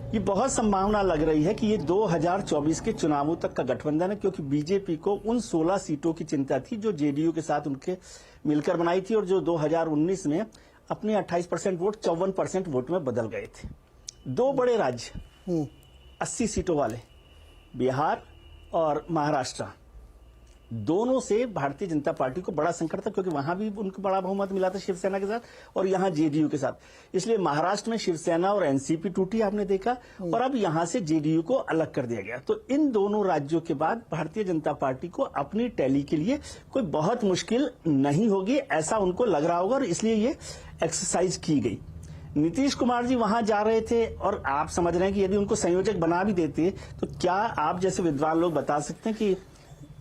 ये बहुत संभावना लग रही है कि ये 2024 के चुनावों तक का गठबंधन है, क्योंकि बीजेपी को उन 16 सीटों की चिंता थी जो जेडीयू के साथ उनके मिलकर बनाई थी और जो 2019 में अपने 28% वोट 54% वोट में बदल गए थे। दो बड़े राज्य 80 सीटों वाले बिहार और महाराष्ट्र, दोनों से भारतीय जनता पार्टी को बड़ा संकट था, क्योंकि वहां भी उनको बड़ा बहुमत मिला था शिवसेना के साथ और यहां जेडीयू के साथ। इसलिए महाराष्ट्र में शिवसेना और एनसीपी टूटी, आपने देखा, और अब यहां से जेडीयू को अलग कर दिया गया। तो इन दोनों राज्यों के बाद भारतीय जनता पार्टी को अपनी टैली के लिए कोई बहुत मुश्किल नहीं होगी, ऐसा उनको लग रहा होगा और इसलिए ये एक्सरसाइज की गई। नीतीश कुमार जी वहां जा रहे थे और आप समझ रहे हैं कि यदि उनको संयोजक बना भी देते तो क्या आप जैसे विद्वान लोग बता सकते हैं कि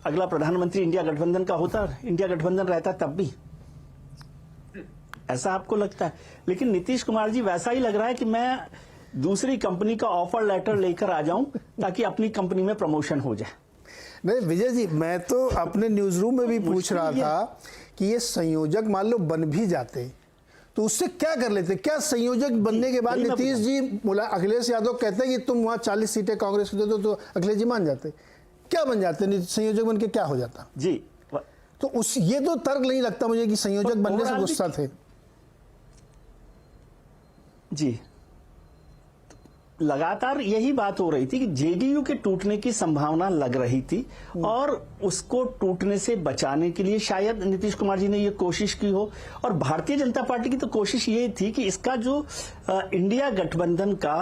अगला प्रधानमंत्री इंडिया गठबंधन का होता, इंडिया गठबंधन रहता तब भी? ऐसा आपको लगता है? लेकिन नीतीश कुमार जी वैसा ही लग रहा है कि मैं दूसरी कंपनी का ऑफर लेटर लेकर आ जाऊं ताकि अपनी कंपनी में प्रमोशन हो जाए। नहीं विजय जी, मैं तो अपने न्यूज रूम में भी पूछ रहा था कि ये संयोजक मान लो बन भी जाते तो उससे क्या कर लेते? क्या संयोजक बनने के बाद नीतीश जी, अखिलेश यादव कहते हैं कि तुम वहां 40 सीटें कांग्रेस को दे दो, तो अखिलेश जी मान जाते? क्या बन जाते? संयोजक बन के क्या हो जाता जी? तो ये तो तर्क नहीं लगता मुझे कि संयोजक बनने से गुस्सा थे। जी, लगातार यही बात हो रही थी कि जेडीयू के टूटने की संभावना लग रही थी और उसको टूटने से बचाने के लिए शायद नीतीश कुमार जी ने ये कोशिश की हो। और भारतीय जनता पार्टी की तो कोशिश ये थी कि इसका जो इंडिया गठबंधन का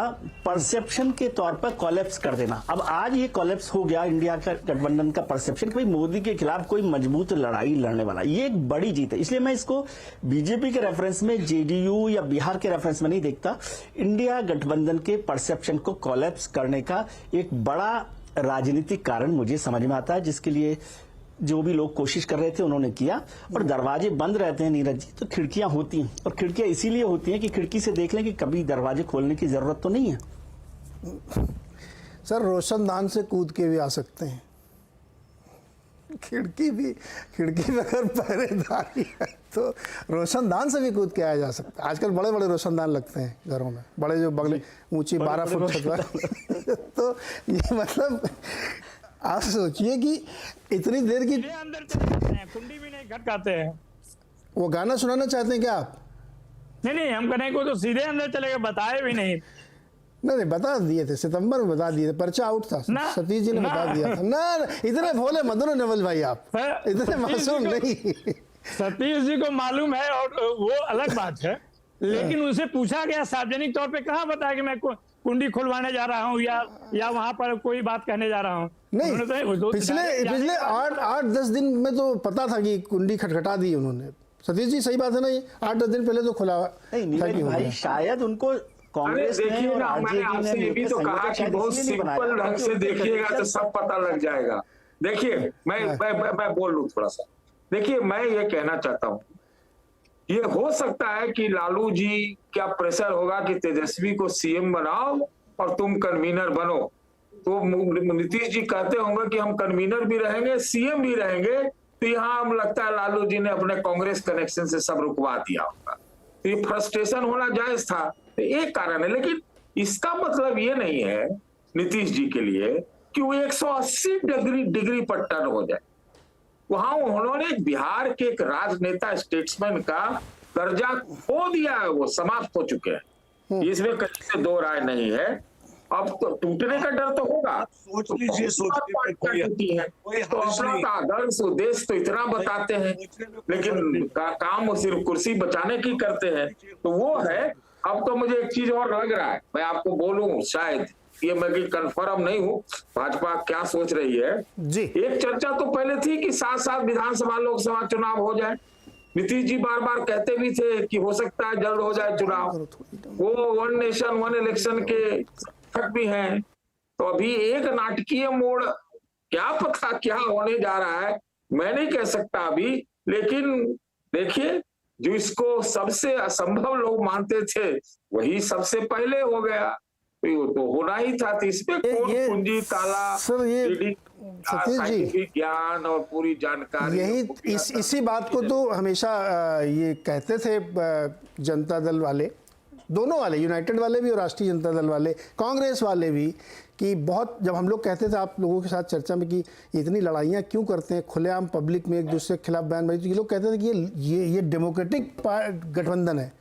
परसेप्शन के तौर पर कोलैप्स कर देना। अब आज ये कोलैप्स हो गया इंडिया का गठबंधन का परसेप्शन कि भाई मोदी के खिलाफ कोई मजबूत लड़ाई लड़ने वाला, ये एक बड़ी जीत है। इसलिए मैं इसको बीजेपी के रेफरेंस में, जेडीयू या बिहार के रेफरेंस में नहीं देखता। इंडिया गठबंधन के परसेप्शन को कोलैप्स करने का एक बड़ा राजनीतिक कारण मुझे समझ में आता है, जिसके लिए जो भी लोग कोशिश कर रहे थे उन्होंने किया। और दरवाजे बंद रहते हैं नीरज जी, तो खिड़कियां होती हैं, और खिड़कियां इसीलिए होती हैं कि खिड़की से देख लें कि कभी दरवाजे खोलने की जरूरत तो नहीं है। सर, रोशनदान से कूद के भी आ सकते हैं, खिड़की भी अगर पहरेदारी है तो रोशनदान से भी कूद के आया जा सकता है। आजकल बड़े बड़े रोशनदान लगते हैं घरों में, बड़े जो बगले ऊंची 12 फुट छत तो ये मतलब आप सोचिए कि इतनी देर की कुंडी भी नहीं खटकाते हैं। वो गाना सुनाना चाहते हैं क्या आप? नहीं, हम कहने को तो सीधे अंदर चले गए, बताए भी नहीं। नहीं, बता दिए थे, सितंबर में बता दिए थे, पर्चा आउट था, सतीश जी ने बता दिया था ना। इतने भोले मदन नेवल भाई, आप इतने मासूम नहीं। सतीश जी को मालूम है और वो अलग बात है, लेकिन उनसे पूछा गया सार्वजनिक तौर पे, कहाँ बताया कि मैं कुंडी खुलवाने जा रहा हूँ या वहां पर कोई बात कहने जा रहा हूँ। नहीं, तो पिछले 8-10 दिन में तो पता था कि कुंडी खटखटा दी उन्होंने। सतीश जी सही बात है ना, ये 8-10 दिन पहले तो खुला भाई, शायद उनको कांग्रेस देखिए ना, मैंने आपसे ये भी तो कहा कि बहुत सिंपल ढंग से देखिएगा तो सब पता लग जाएगा। देखिए मैं बोल लूं थोड़ा सा। देखिए, मैं ये कहना चाहता हूँ, ये हो सकता है कि लालू जी क्या प्रेशर होगा कि तेजस्वी को सीएम बनाओ और तुम कन्वीनर बनो, तो नीतीश जी कहते होंगे कि हम कन्वीनर भी रहेंगे, सीएम भी रहेंगे, तो यहाँ हम लगता है लालू जी ने अपने कांग्रेस कनेक्शन से सब रुकवा दिया होगा। तो ये फ्रस्ट्रेशन होना जायज था, तो एक कारण है। लेकिन इसका मतलब ये नहीं है नीतीश जी के लिए कि वो 180 डिग्री पर टर्न हो जाए। वहां उन्होंने बिहार के एक राजनेता, स्टेट्समैन का दर्जा खो दिया है, वो समाप्त हो चुके हैं, इसमें कहीं से दो राय नहीं है। अब तो टूटने का डर तो होगा। सोच लीजिए, तो अपना आदर्श उद्देश्य तो इतना बताते हैं, लेकिन काम वो सिर्फ कुर्सी बचाने की करते हैं। तो वो है अब तो मुझे एक चीज और लग रहा है, मैं आपको बोलूं, शायद ये मैं भी कंफर्म नहीं हूँ भाजपा क्या सोच रही है जी। एक चर्चा तो पहले थी कि साथ साथ विधानसभा लोकसभा चुनाव हो जाए। नीतीश जी बार बार कहते भी थे कि हो सकता है जल्द हो जाए चुनाव, वो वन नेशन वन इलेक्शन के तक भी हैं। तो अभी एक नाटकीय मोड़, क्या पता क्या होने जा रहा है, मैं नहीं कह सकता अभी, लेकिन देखिए जो इसको सबसे असंभव लोग मानते थे वही सबसे पहले हो गया, तो होना ही था। तो इसमें कौन पूंजी ताला सर, ये सतीश जी ज्ञान और पूरी जानकारी, यही इसी बात को तो हमेशा ये कहते थे जनता दल वाले, दोनों वाले, यूनाइटेड वाले भी और राष्ट्रीय जनता दल वाले, कांग्रेस वाले भी, कि बहुत जब हम लोग कहते थे आप लोगों के साथ चर्चा में कि इतनी लड़ाइयाँ क्यों करते हैं खुलेआम पब्लिक में एक दूसरे के खिलाफ बयानबाजी, तो ये लोग कहते थे कि ये डेमोक्रेटिक गठबंधन है,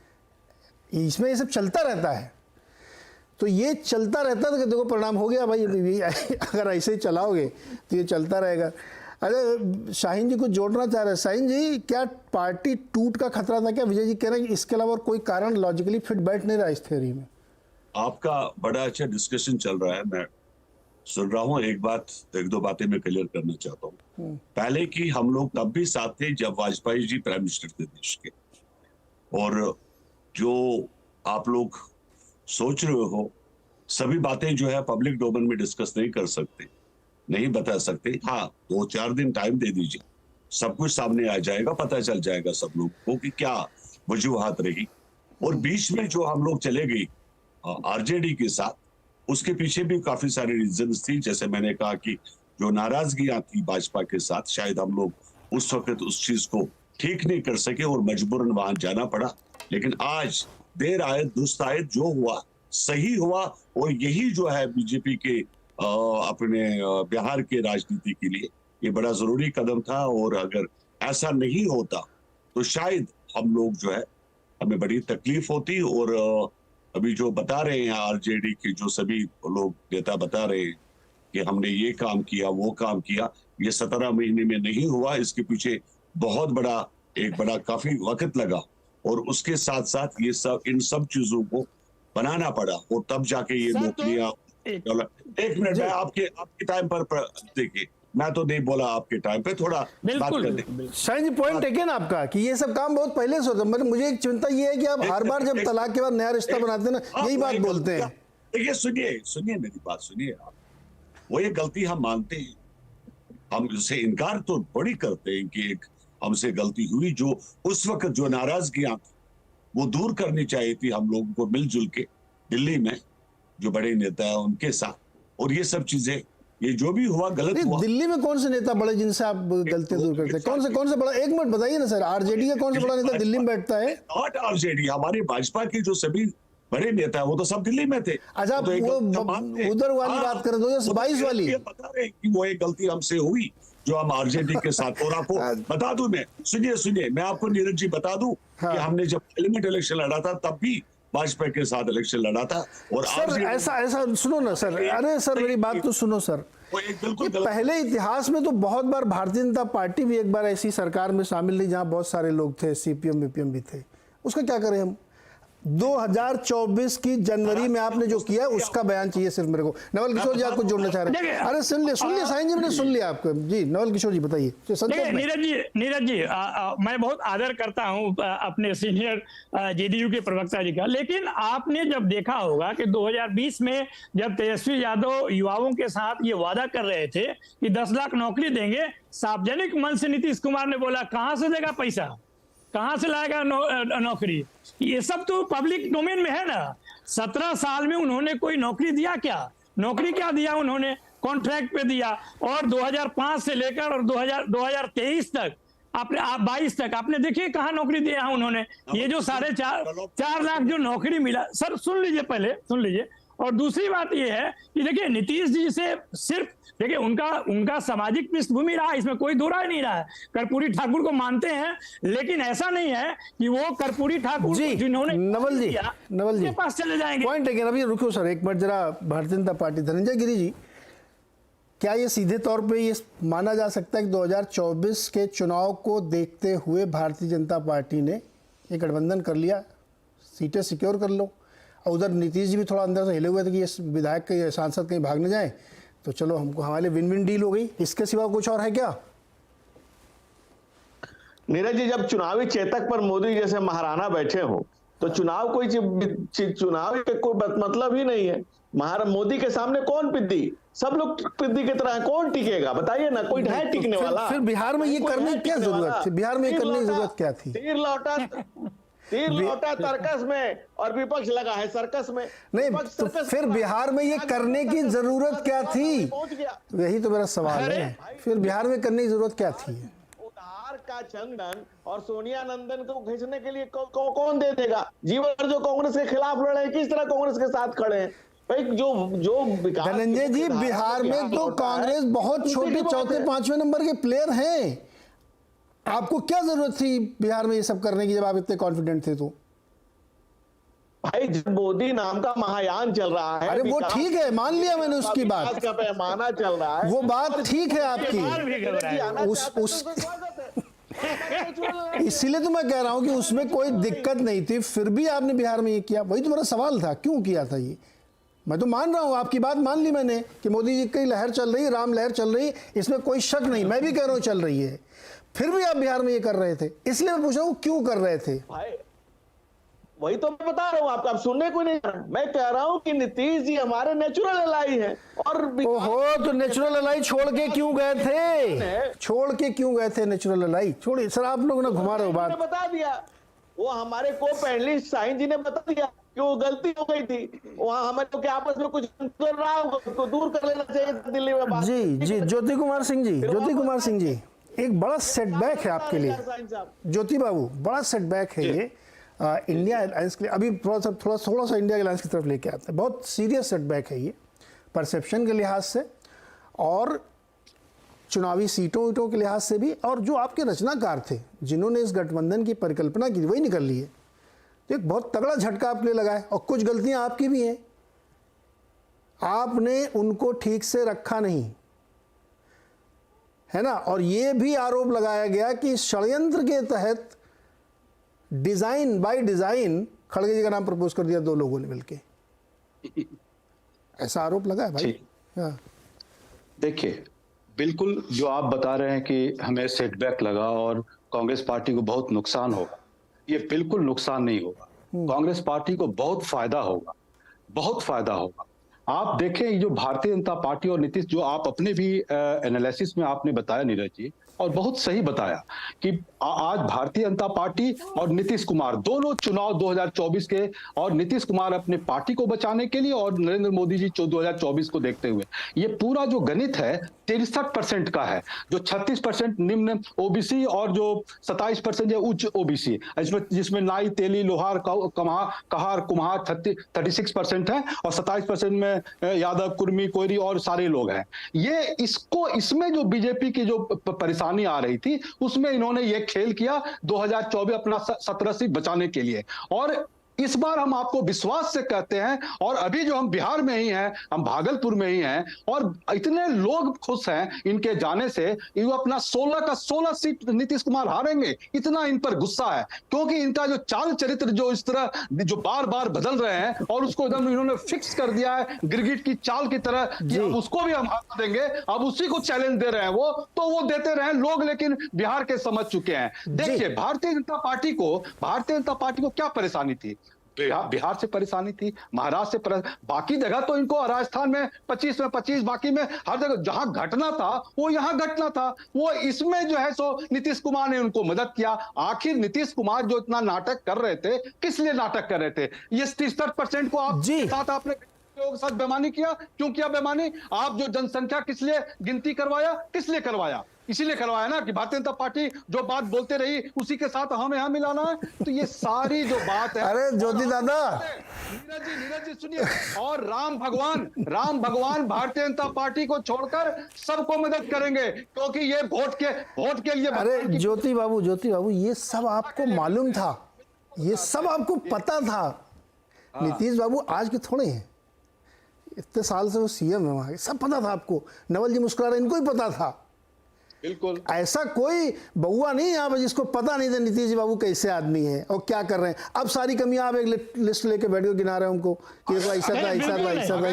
इसमें ये सब चलता रहता है। तो ये चलता रहता था कि देखो परिणाम हो गया भाई, अगर ऐसे ही चलाओगे तो ये चलता रहेगा। अरे शाहीन जी कुछ जोड़ना चाह रहे हैं। शाहीन जी, क्या पार्टी टूट का खतरा था क्या? विजय जी कह रहे हैं कि इसके अलावा और कोई कारण लॉजिकली फिट बैठ नहीं रहा इस थ्योरी में। आपका बड़ा अच्छा डिस्कशन चल रहा है, मैं सुन रहा हूँ। एक दो बातें मैं क्लियर करना चाहता हूँ। पहले की हम लोग तब भी साथ थे जब वाजपेयी जी प्राइम मिनिस्टर थे देश के, और जो आप लोग सोच रहे हो सभी बातें जो है पब्लिक डोमेन में डिस्कस नहीं कर सकते, नहीं बता सकते। हाँ, 2-4 दिन टाइम दे दीजिए, सब कुछ सामने आ जाएगा, पता चल जाएगा सब लोग को कि क्या वजूहात रही। और बीच में जो हम लोग चले गए आरजेडी के साथ, उसके पीछे भी काफी सारी रीजंस थी। जैसे मैंने कहा कि जो नाराजगियां थी भाजपा के साथ, शायद हम लोग उस वक्त उस चीज को ठीक नहीं कर सके और मजबूरन वहां जाना पड़ा। लेकिन आज देर आए दुरुस्त आए, जो हुआ सही हुआ, और यही जो है बीजेपी के अपने बिहार के राजनीति के लिए ये बड़ा जरूरी कदम था। और अगर ऐसा नहीं होता तो शायद हम लोग जो है हमें बड़ी तकलीफ होती। और अभी जो बता रहे हैं आरजेडी के जो सभी लोग नेता बता रहे हैं कि हमने ये काम किया वो काम किया, ये 17 महीने में नहीं हुआ, इसके पीछे बहुत बड़ा काफी वक्त लगा। और उसके साथ साथ ये सब इन सब चीजों को बनाना पड़ा, और तब जाके ये नौकरियां। एक मिनट, मैं आपके टाइम पर देखिए, मैं तो नहीं बोला आपके टाइम पे, थोड़ा बात कर दें। शाहीन जी पॉइंट टेकन आपका कि ये सब काम बहुत पहले से होता है। मतलब मुझे एक चिंता ये है कि आप हर बार जब तलाक के बाद नया रिश्ता बनाते हैं ना, यही बात बोलते हैं। देखिए सुनिए मेरी बात सुनिए आप, वो ये गलती हम मानते हैं, हम उससे इनकार तो बड़ी करते हैं कि एक हमसे गलती हुई। जो उस वक्त जो नाराजगियां थी वो दूर करनी चाहिए थी हम लोगों को मिलजुल के दिल्ली में, जो बड़े नेता है उनके साथ। और ये सब चीजें, ये जो भी हुआ गलत हुआ। दिल्ली में कौन से नेता बड़े जिनसे आप गलतियां दूर करते हैं? कौन से बड़ा, एक मिनट बताइए ना सर, आरजेडी का कौन सा बड़ा नेता दिल्ली में बैठता है? नॉट आरजेडी, हमारे भाजपा के जो सभी बड़े नेता है वो तो सब दिल्ली में थे। अच्छा, तो वो उधर वाली बात करें, 2022 वाली बता रहे कि वो एक गलती हमसे हुई जो हम आरजेडी के साथ। और आपको बता दूं, मैं सुनिए मैं आपको नीरज जी बता दूं कि हमने जब पार्लियामेंट इलेक्शन लड़ा था तब भी भाजपा के साथ इलेक्शन लड़ा था। और सर ऐसा सुनो ना सर, अरे सर मेरी बात तो सुनो सर। पहले इतिहास में तो बहुत बार भारतीय जनता पार्टी भी एक बार ऐसी सरकार में शामिल रही जहां बहुत सारे लोग थे, सीपीएम वीपीएम भी थे। उसका क्या करें हम? 2024 की जनवरी में आपने जो किया उसका बयान चाहिए सिर्फ मेरे को। नवल किशोर जी आपको जोड़ना चाह रहे हैं? अरे सुन लिया शाहीन जी, मैंने सुन लिया आपको। जी नवल किशोर जी बताइए। नीरज जी मैं बहुत आदर करता हूं अपने सीनियर जेडीयू के प्रवक्ता जी का, लेकिन आपने जब देखा होगा कि 2020 में जब तेजस्वी यादव युवाओं के साथ ये वादा कर रहे थे कि 10 लाख नौकरी देंगे, सार्वजनिक मंच से नीतीश कुमार ने बोला कहां से देगा पैसा, कहां से लाएगा नौकरी? ये सब तो पब्लिक डोमेन में है ना। 17 साल में उन्होंने कोई नौकरी दिया क्या? नौकरी क्या दिया उन्होंने? कॉन्ट्रैक्ट पे दिया। और 2005 से लेकर और 2023 तक आपने 22 तक आपने देखिए कहां नौकरी दिया उन्होंने। ये जो 4.5 लाख जो नौकरी मिला, सर सुन लीजिए, पहले सुन लीजिए। और दूसरी बात यह है कि देखिए नीतीश जी से सिर्फ देखिए उनका सामाजिक पृष्ठभूमि रहा, इसमें कोई दो राय नहीं रहा है। कर्पूरी ठाकुर को मानते हैं, लेकिन ऐसा नहीं है कि वो कर्पूरी ठाकुर जिन्होंने नवल जी पास चले जाएंगे। पॉइंट है। अभी रुको सर एक मिनट जरा। भारतीय जनता पार्टी, धनंजय गिरी जी, क्या ये सीधे तौर पे ये माना जा सकता है कि 2024 के चुनाव को देखते हुए भारतीय जनता पार्टी ने ये गठबंधन कर लिया सीटें सिक्योर कर लो। और उधर नीतीश जी भी थोड़ा अंदर से हिले हुए थे कि ये विधायक के ये सांसद कहीं भाग न जाए, तो चलो हमको हमारे विन विन डील हो गई। इसके सिवा कुछ और है क्या? नीरज जी, जब चुनावी चेतक पर मोदी जैसे महाराणा बैठे हो तो चुनाव चुनाव के कोई मतलब ही नहीं है। मोदी के सामने कौन पिद्दी? सब लोग पिद्दी की तरह है, कौन टिकेगा बताइए ना? कोई है टिकने वाला? फिर बिहार में ये करने की क्या जरूरत थी? बिहार में ये करने की जरूरत क्या थी? तीर लौटा सर्कस में और विपक्ष लगा है सर्कस में। नहीं तो फिर बिहार में ये करने की जरूरत क्या थी? यही तो मेरा सवाल है, फिर बिहार में करने की जरूरत क्या थी? उधार का चंदन और सोनिया नंदन को खींचने के लिए कौन दे देगा? जीवन जो कांग्रेस के खिलाफ लड़े, किस तरह कांग्रेस के साथ खड़े हैं भाई? जो धनंजय जी, बिहार में तो कांग्रेस बहुत छोटे चौथे पांचवें नंबर के प्लेयर हैं। आपको क्या जरूरत थी बिहार में ये सब करने की जब आप इतने कॉन्फिडेंट थे? तो भाई मोदी नाम का महायान चल रहा है। अरे वो ठीक है, मान लिया मैंने उसकी बात, का पैमाना चल रहा है, वो बात ठीक है आपकी। इसीलिए तो मैं कह रहा हूं कि उसमें कोई दिक्कत नहीं थी, फिर भी आपने बिहार में ये किया। वही तो मेरा सवाल था, क्यों किया था ये? मैं तो मान रहा हूं, आपकी बात मान ली मैंने कि मोदी जी की लहर चल रही है, राम लहर चल रही है, इसमें कोई शक नहीं। मैं भी कह रहा हूं चल रही है, फिर भी आप बिहार में ये कर रहे थे। इसलिए मैं पूछ रहा हूं क्यों कर रहे थे? भाई वही तो मैं बता रहा हूं आपको, आप सुनने को नहीं। मैं कह रहा हूं कि नीतीश जी हमारे नेचुरल एलाई हैं। और ओहो, तो नेचुरल एलाई छोड़ के क्यों गए थे? छोड़ के क्यों गए थे नेचुरल एलाई? छोड़िए सर, आप लोग ना घुमा रहे हो बात। बता दिया, वो हमारे को पैनलिस्ट साईं जी ने बता दिया कि वो गलती हो गई थी। वहां हमारे के आपस में कुछ चल रहा होगा, उसको दूर कर लेना चाहिए दिल्ली में बात। जी, ज्योति कुमार सिंह जी, एक बड़ा सेटबैक है आपके लिए। ज्योति बाबू, बड़ा सेटबैक है ये इंडिया अलायंस के लिए। अभी थोड़ा सा इंडिया अलायंस की तरफ लेके आते हैं। बहुत सीरियस सेटबैक है ये, परसेप्शन के लिहाज से और चुनावी सीटों के लिहाज से भी। और जो आपके रचनाकार थे, जिन्होंने इस गठबंधन की परिकल्पना की, वही निकल लिए। तो एक बहुत तगड़ा झटका आपके लिए लगा है। और कुछ गलतियां आपकी भी हैं, आपने उनको ठीक से रखा नहीं है ना। और ये भी आरोप लगाया गया कि षड्यंत्र के तहत डिजाइन बाय डिजाइन खड़गे जी का नाम प्रपोज कर दिया 2 लोगों ने मिलके, ऐसा आरोप लगा है भाई। हाँ, देखिए, बिल्कुल जो आप बता रहे हैं कि हमें सेटबैक लगा और कांग्रेस पार्टी को बहुत नुकसान होगा, ये बिल्कुल नुकसान नहीं होगा। कांग्रेस पार्टी को बहुत फायदा होगा, बहुत फायदा होगा। आप देखें, जो भारतीय जनता पार्टी और नीतीश, जो आप अपने भी एनालिसिस में आपने बताया नीरज जी, और बहुत सही बताया कि आज भारतीय जनता पार्टी और नीतीश कुमार दोनों चुनाव 2024 के, और नीतीश कुमार अपने पार्टी को बचाने के लिए और नरेंद्र मोदी जी 2024 को देखते हुए, ये पूरा जो गणित है 63% का है। जो 36% निम्न ओबीसी और जो 27% है उच्च ओबीसी, जिसमें नाई, तेली, लोहार, कहार, कुम्हार 36% है और 27% में यादव, कुर्मी, कोयरी और सारे लोग हैं। ये इसमें जो बीजेपी की जो परेशानी आ रही थी, उसमें इन्होंने ये खेल किया 2024 अपना 17 सीट बचाने के लिए। और इस बार हम आपको विश्वास से कहते हैं, और अभी जो हम बिहार में ही हैं, हम भागलपुर में ही हैं, और इतने लोग खुश हैं इनके जाने से, ये अपना 16 का 16 सीट नीतीश कुमार हारेंगे, इतना इन पर गुस्सा है। क्योंकि इनका जो चाल चरित्र जो इस तरह जो बार बार बदल रहे हैं, और उसको एकदम इन्होंने फिक्स कर दिया है गिरगिट की चाल की तरह कि उसको भी हम हरा देंगे, अब उसी को चैलेंज दे रहे हैं वो, तो वो देते रहे लोग, लेकिन बिहार के समझ चुके हैं। देखिए, भारतीय जनता पार्टी को क्या परेशानी थी? बिहार से परेशानी थी, महाराष्ट्र से, बाकी जगह तो इनको, राजस्थान में 25 में 25, बाकी में हर जगह जहां घटना था वो यहां घटना था। वो इसमें जो है सो नीतीश कुमार ने उनको मदद किया। आखिर नीतीश कुमार जो इतना नाटक कर रहे थे, किस लिए नाटक कर रहे थे? ये 63% को आप साथ आपने के साथ बेईमानी किया। क्यों किया बेईमानी? आप जो जनसंख्या किस लिए गिनती करवाया, किस लिए करवाया? इसीलिए करवाया ना कि भारतीय जनता पार्टी जो बात बोलते रही उसी के साथ हमें यहां मिलाना है। तो ये सारी जो बात है, अरे ज्योति दादा, नीरज जी सुनिए, और राम भगवान भारतीय जनता पार्टी को छोड़कर सबको मदद करेंगे, क्योंकि ये वोट के लिए। अरे ज्योति बाबू, ये सब आपको मालूम था, ये सब आपको पता था। नीतीश बाबू आज के थोड़े हैं, इतने साल से वो सीएम है वहां, सब पता था आपको। नवल जी मुस्कुरा रहे, इनको ही पता था। बिल्कुल। ऐसा कोई बउआ नहीं यहाँ पे जिसको पता नहीं था नीतीश बाबू कैसे आदमी है और क्या कर रहे हैं। अब सारी कमियां आप एक लिस्ट लेके बैठ के गिना रहे हैं उनको कि ऐसा था, ऐसा था, ऐसा था।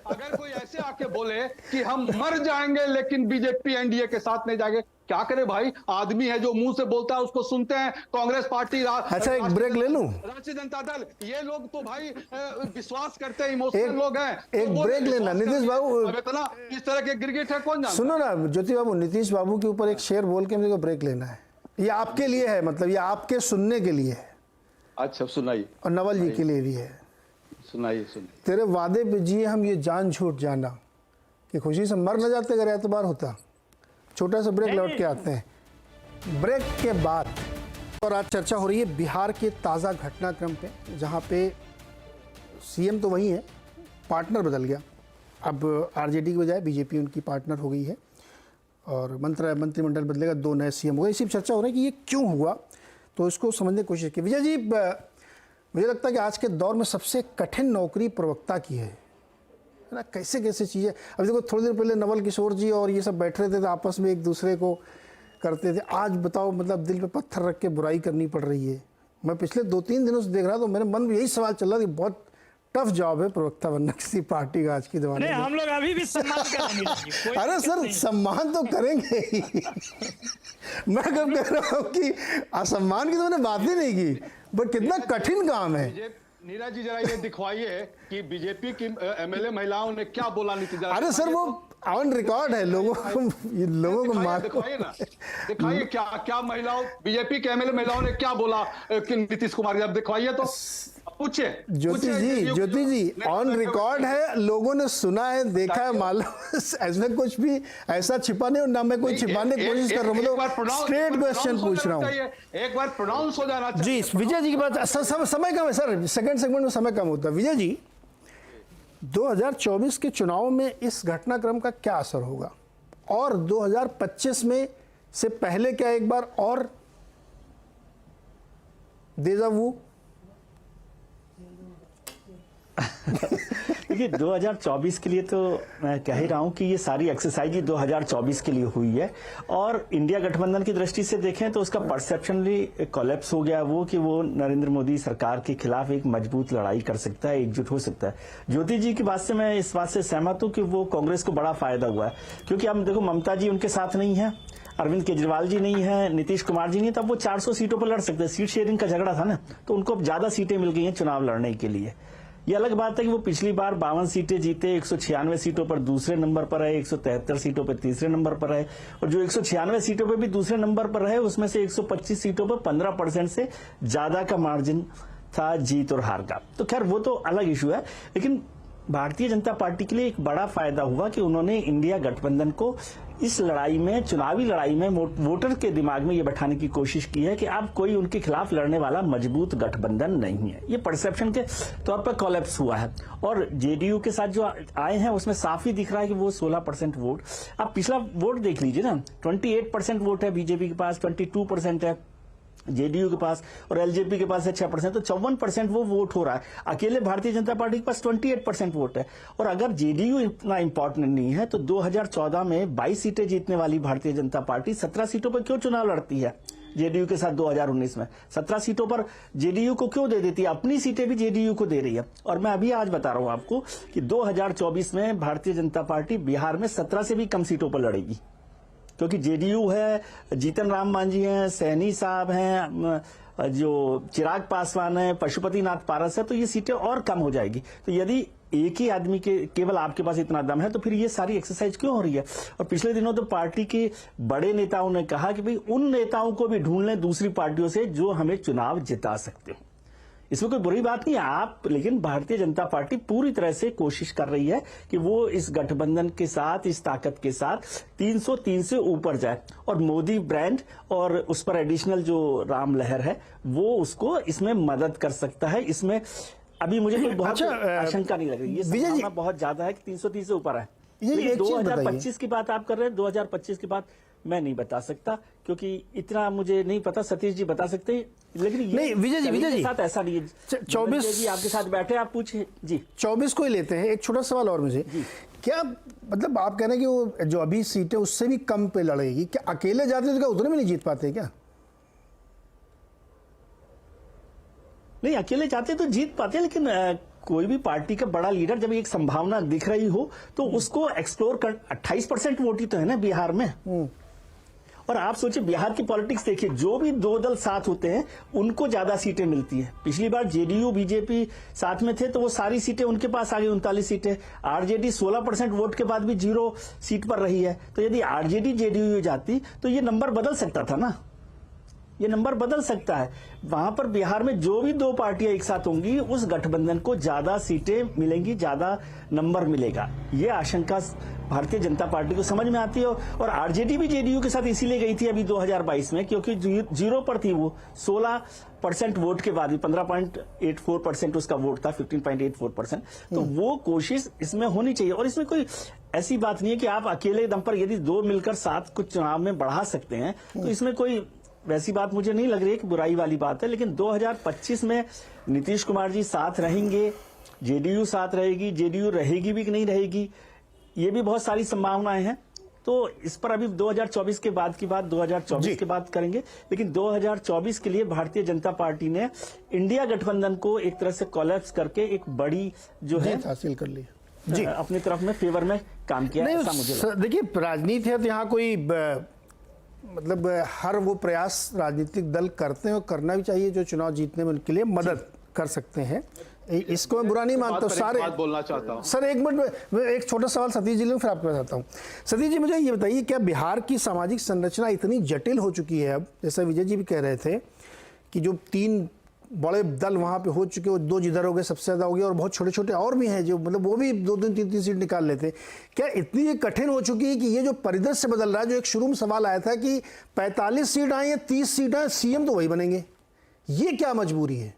अगर कोई ऐसे आके बोले कि हम मर जाएंगे लेकिन बीजेपी एनडीए के साथ नहीं जाएंगे, क्या करे भाई? आदमी है जो मुंह से बोलता है उसको सुनते हैं। कांग्रेस पार्टी, अच्छा एक ब्रेक ले लूं? राष्ट्रीय जनता दल, ये लोग तो भाई विश्वास करते हैं, इमोशनल लोग हैं। एक ब्रेक लेना नीतीश बाबू, इतना इस तरह के गिरगिट है कौन जानता? सुनो ना ज्योति बाबू, नीतीश बाबू के ऊपर एक शेर बोल के मुझे को ब्रेक लेना है। ये आपके लिए है, मतलब ये आपके सुनने के लिए है। अच्छा सुनाइए। और नवल जी के लिए भी है। सुनाइए। तेरे वादे पे जिए हम ये जान झूठ जाना कि खुशी से मर न जाते अगर एतबार होता। छोटा सा ब्रेक, लौट के आते हैं ब्रेक के बाद। और आज चर्चा हो रही है बिहार के ताज़ा घटनाक्रम पे, जहाँ पे सीएम तो वही है, पार्टनर बदल गया। अब आरजेडी की बजाय बीजेपी उनकी पार्टनर हो गई है और मंत्रिमंडल बदलेगा, 2 नए सीएम हो गए। इसी पर चर्चा हो रही है कि ये क्यों हुआ, तो इसको समझने की कोशिश की। विजय जी, मुझे लगता है कि आज के दौर में सबसे कठिन नौकरी प्रवक्ता की है ना। कैसे कैसे चीज़ें, अभी देखो थोड़ी देर पहले नवल किशोर जी और ये सब बैठ रहे थे तो आपस में एक दूसरे को करते थे। आज बताओ, मतलब दिल पे पत्थर रख के बुराई करनी पड़ रही है। मैं पिछले 2-3 दिनों से देख रहा तो मेरे मन में यही सवाल चल रहा था कि बहुत टफ जॉब है प्रवक्ता बनना किसी पार्टी का आज की जमाने में। हम लोग अभी भी सम्मान करेंगे। अरे सर, सम्मान तो करेंगे ही। मैं कब कह रहा हूँ कि असम्मान की तो मैंने बात ही नहीं की, बट कितना कठिन काम है। नीरज जी जरा ये दिखवाइए कि बीजेपी की एमएलए महिलाओं ने क्या बोला नीतीश। अरे सर, वो ऑन रिकॉर्ड है, लोगों को मार दिखाइए ना, दिखाइए क्या महिलाओं, बीजेपी के एमएलए महिलाओं ने क्या बोला कि नीतीश कुमार, जब दिखवाइए तो पूछे। ज्योति जी ऑन रिकॉर्ड है, लोगों ने सुना है, देखा है, मालूम। इसमें कुछ भी ऐसा छिपा नहीं, ना मैं कोई छिपाने की कोशिश कर रहा हूँ, मतलब स्ट्रेट क्वेश्चन पूछ रहा हूँ। एक बार प्रोनाउंस हो जाना चाहिए। जी विजय जी की बात, समय कम है सर, सेकंड सेगमेंट में समय कम होता है। विजय जी, 2024 के चुनाव में इस घटनाक्रम का क्या असर होगा, और 2025 में से पहले क्या एक बार और देजा वो? देखिए 2024 के लिए तो मैं कह ही रहा हूं कि ये सारी एक्सरसाइज 2024 के लिए हुई है। और इंडिया गठबंधन की दृष्टि से देखें तो उसका परसेप्शनली कोलैप्स हो गया वो, कि वो नरेंद्र मोदी सरकार के खिलाफ एक मजबूत लड़ाई कर सकता है, एकजुट हो सकता है। ज्योति जी की बात से मैं इस बात से सहमत हूं कि वो कांग्रेस को बड़ा फायदा हुआ है, क्योंकि अब देखो ममता जी उनके साथ नहीं है, अरविंद केजरीवाल जी नहीं है, नीतीश कुमार जी नहीं, तब वो 400 सीटों पर लड़ सकते हैं। सीट शेयरिंग का झगड़ा था ना, तो उनको अब ज्यादा सीटें मिल गई हैं चुनाव लड़ने के लिए। ये अलग बात है कि वो पिछली बार 52 सीटें जीते, 196 सीटों पर दूसरे नंबर पर रहे, 173 सीटों पर तीसरे नंबर पर रहे, और जो 196 सीटों पर भी दूसरे नंबर पर रहे उसमें से 125 सीटों पर 15% से ज्यादा का मार्जिन था जीत और हार का। तो खैर वो तो अलग इशू है, लेकिन भारतीय जनता पार्टी के लिए एक बड़ा फायदा हुआ कि उन्होंने इंडिया गठबंधन को इस लड़ाई में, चुनावी लड़ाई में वोटर के दिमाग में ये बैठाने की कोशिश की है कि अब कोई उनके खिलाफ लड़ने वाला मजबूत गठबंधन नहीं है। ये परसेप्शन के तौर पर कोलैप्स हुआ है। और जेडीयू के साथ जो आए हैं उसमें साफ ही दिख रहा है कि वो 16% वोट, आप पिछला वोट देख लीजिए ना, 28% वोट है बीजेपी के पास, 22% है जेडीयू के पास, और एलजेपी के पास है 6%, तो 54% वो वोट हो रहा है। अकेले भारतीय जनता पार्टी के पास 28% वोट है। और अगर जेडीयू इतना इंपॉर्टेंट नहीं है तो 2014 में 22 सीटें जीतने वाली भारतीय जनता पार्टी 17 सीटों पर क्यों चुनाव लड़ती है जेडीयू के साथ? 2019 में 17 सीटों पर जेडीयू को क्यों दे देती है? अपनी सीटें भी जेडीयू को दे रही है। और मैं अभी आज बता रहा हूं आपको कि 2024 में भारतीय जनता पार्टी बिहार में 17 से भी कम सीटों पर लड़ेगी, क्योंकि जेडीयू है, जीतन राम मांझी हैं, सैनी साहब हैं, जो चिराग पासवान है, पशुपति नाथ पारस है, तो ये सीटें और कम हो जाएगी। तो यदि एक ही आदमी के केवल आपके पास इतना दम है तो फिर ये सारी एक्सरसाइज क्यों हो रही है? और पिछले दिनों तो पार्टी के बड़े नेताओं ने कहा कि भाई उन नेताओं को भी ढूंढ लें दूसरी पार्टियों से जो हमें चुनाव जिता सकते हो। इसमें कोई बुरी बात नहीं है आप, लेकिन भारतीय जनता पार्टी पूरी तरह से कोशिश कर रही है कि वो इस गठबंधन के साथ, इस ताकत के साथ 303 से ऊपर जाए, और मोदी ब्रांड और उस पर एडिशनल जो राम लहर है वो उसको इसमें मदद कर सकता है। इसमें अभी मुझे कोई बहुत आशंका नहीं लग रही, ये संभावना बहुत ज्यादा है कि 330 से ऊपर है। ये 2025 की बात आप कर रहे हैं, 2025 की बात मैं नहीं बता सकता, क्योंकि इतना मुझे नहीं पता, सतीश जी बता सकते हैं। लेकिन नहीं विजय जी साथ ऐसा नहीं है। 24 जी आपके साथ बैठे, आप पूछे जी। 24 को ही लेते हैं। एक छोटा सवाल और मुझे, क्या मतलब आप कह रहे हैं कि वो जो अभी सीटें उससे भी कम पे लड़ेगी, क्या अकेले जाते तो क्या उतने में नहीं जीत पाते क्या? नहीं, अकेले जाते तो जीत पाते, लेकिन कोई भी पार्टी का बड़ा लीडर जब एक संभावना दिख रही हो तो उसको एक्सप्लोर कर। 28% वोट ही तो है ना बिहार में। और आप सोचिए बिहार की पॉलिटिक्स देखिए, जो भी दो दल साथ होते हैं उनको ज्यादा सीटें मिलती हैं। पिछली बार जेडीयू बीजेपी साथ में थे तो वो सारी सीटें उनके पास आ गई, 39 सीटें। आरजेडी 16% वोट के बाद भी 0 सीट पर रही है। तो यदि आरजेडी जेडीयू जाती तो ये नंबर बदल सकता था ना, ये नंबर बदल सकता है। वहां पर बिहार में जो भी दो पार्टियां एक साथ होंगी उस गठबंधन को ज्यादा सीटें मिलेंगी, ज्यादा नंबर मिलेगा। ये आशंका भारतीय जनता पार्टी को समझ में आती है। और आरजेडी भी जेडीयू के साथ इसीलिए गई थी अभी 2022 में, क्योंकि 0 पर थी वो। 16% वोट के बाद भी 15.84% उसका वोट था, 15.84%। तो वो कोशिश इसमें होनी चाहिए। और इसमें कोई ऐसी बात नहीं है कि आप अकेले दम पर यदि दो मिलकर साथ कुछ चुनाव में बढ़ा सकते हैं, तो इसमें कोई वैसी बात मुझे नहीं लग रही है कि बुराई वाली बात है। लेकिन 2025 में नीतीश कुमार जी साथ रहेंगे, जेडीयू साथ रहेगी, जेडीयू रहेगी भी कि नहीं रहेगी, ये भी बहुत सारी संभावनाएं हैं। तो इस पर अभी 2024 के बाद की बात 2024 के बाद करेंगे। लेकिन 2024 के लिए भारतीय जनता पार्टी ने इंडिया गठबंधन को एक तरह से कोलैप्स करके एक बड़ी जो है हासिल कर ली जी, अपनी तरफ में फेवर में काम किया। ऐसा मुझे देखिए, राजनीति है तो यहाँ कोई मतलब हर वो प्रयास राजनीतिक दल करते हैं और करना भी चाहिए जो चुनाव जीतने में उनके लिए मदद कर सकते हैं। इसको मैं बुरा नहीं मानता। सारे बात बोलना चाहता हूं सर, एक मिनट में एक छोटा सवाल सतीश जी ने, फिर आपके पास आता हूँ। सतीश जी, मुझे ये बताइए, क्या बिहार की सामाजिक संरचना इतनी जटिल हो चुकी है अब, जैसा विजय जी भी कह रहे थे कि जो 3 बड़े दल वहां पे हो चुके, वो 2 जिधर हो गए, सबसे ज्यादा हो गए, और बहुत छोटे छोटे और भी हैं जो मतलब वो भी 2-2, 3-3 सीट निकाल लेते। क्या इतनी ये कठिन हो चुकी है कि ये जो परिदृश्य बदल रहा है, जो एक शुरू में सवाल आया था कि 45 सीट आए या 30 सीट आए, सीएम तो वही बनेंगे, ये क्या मजबूरी है?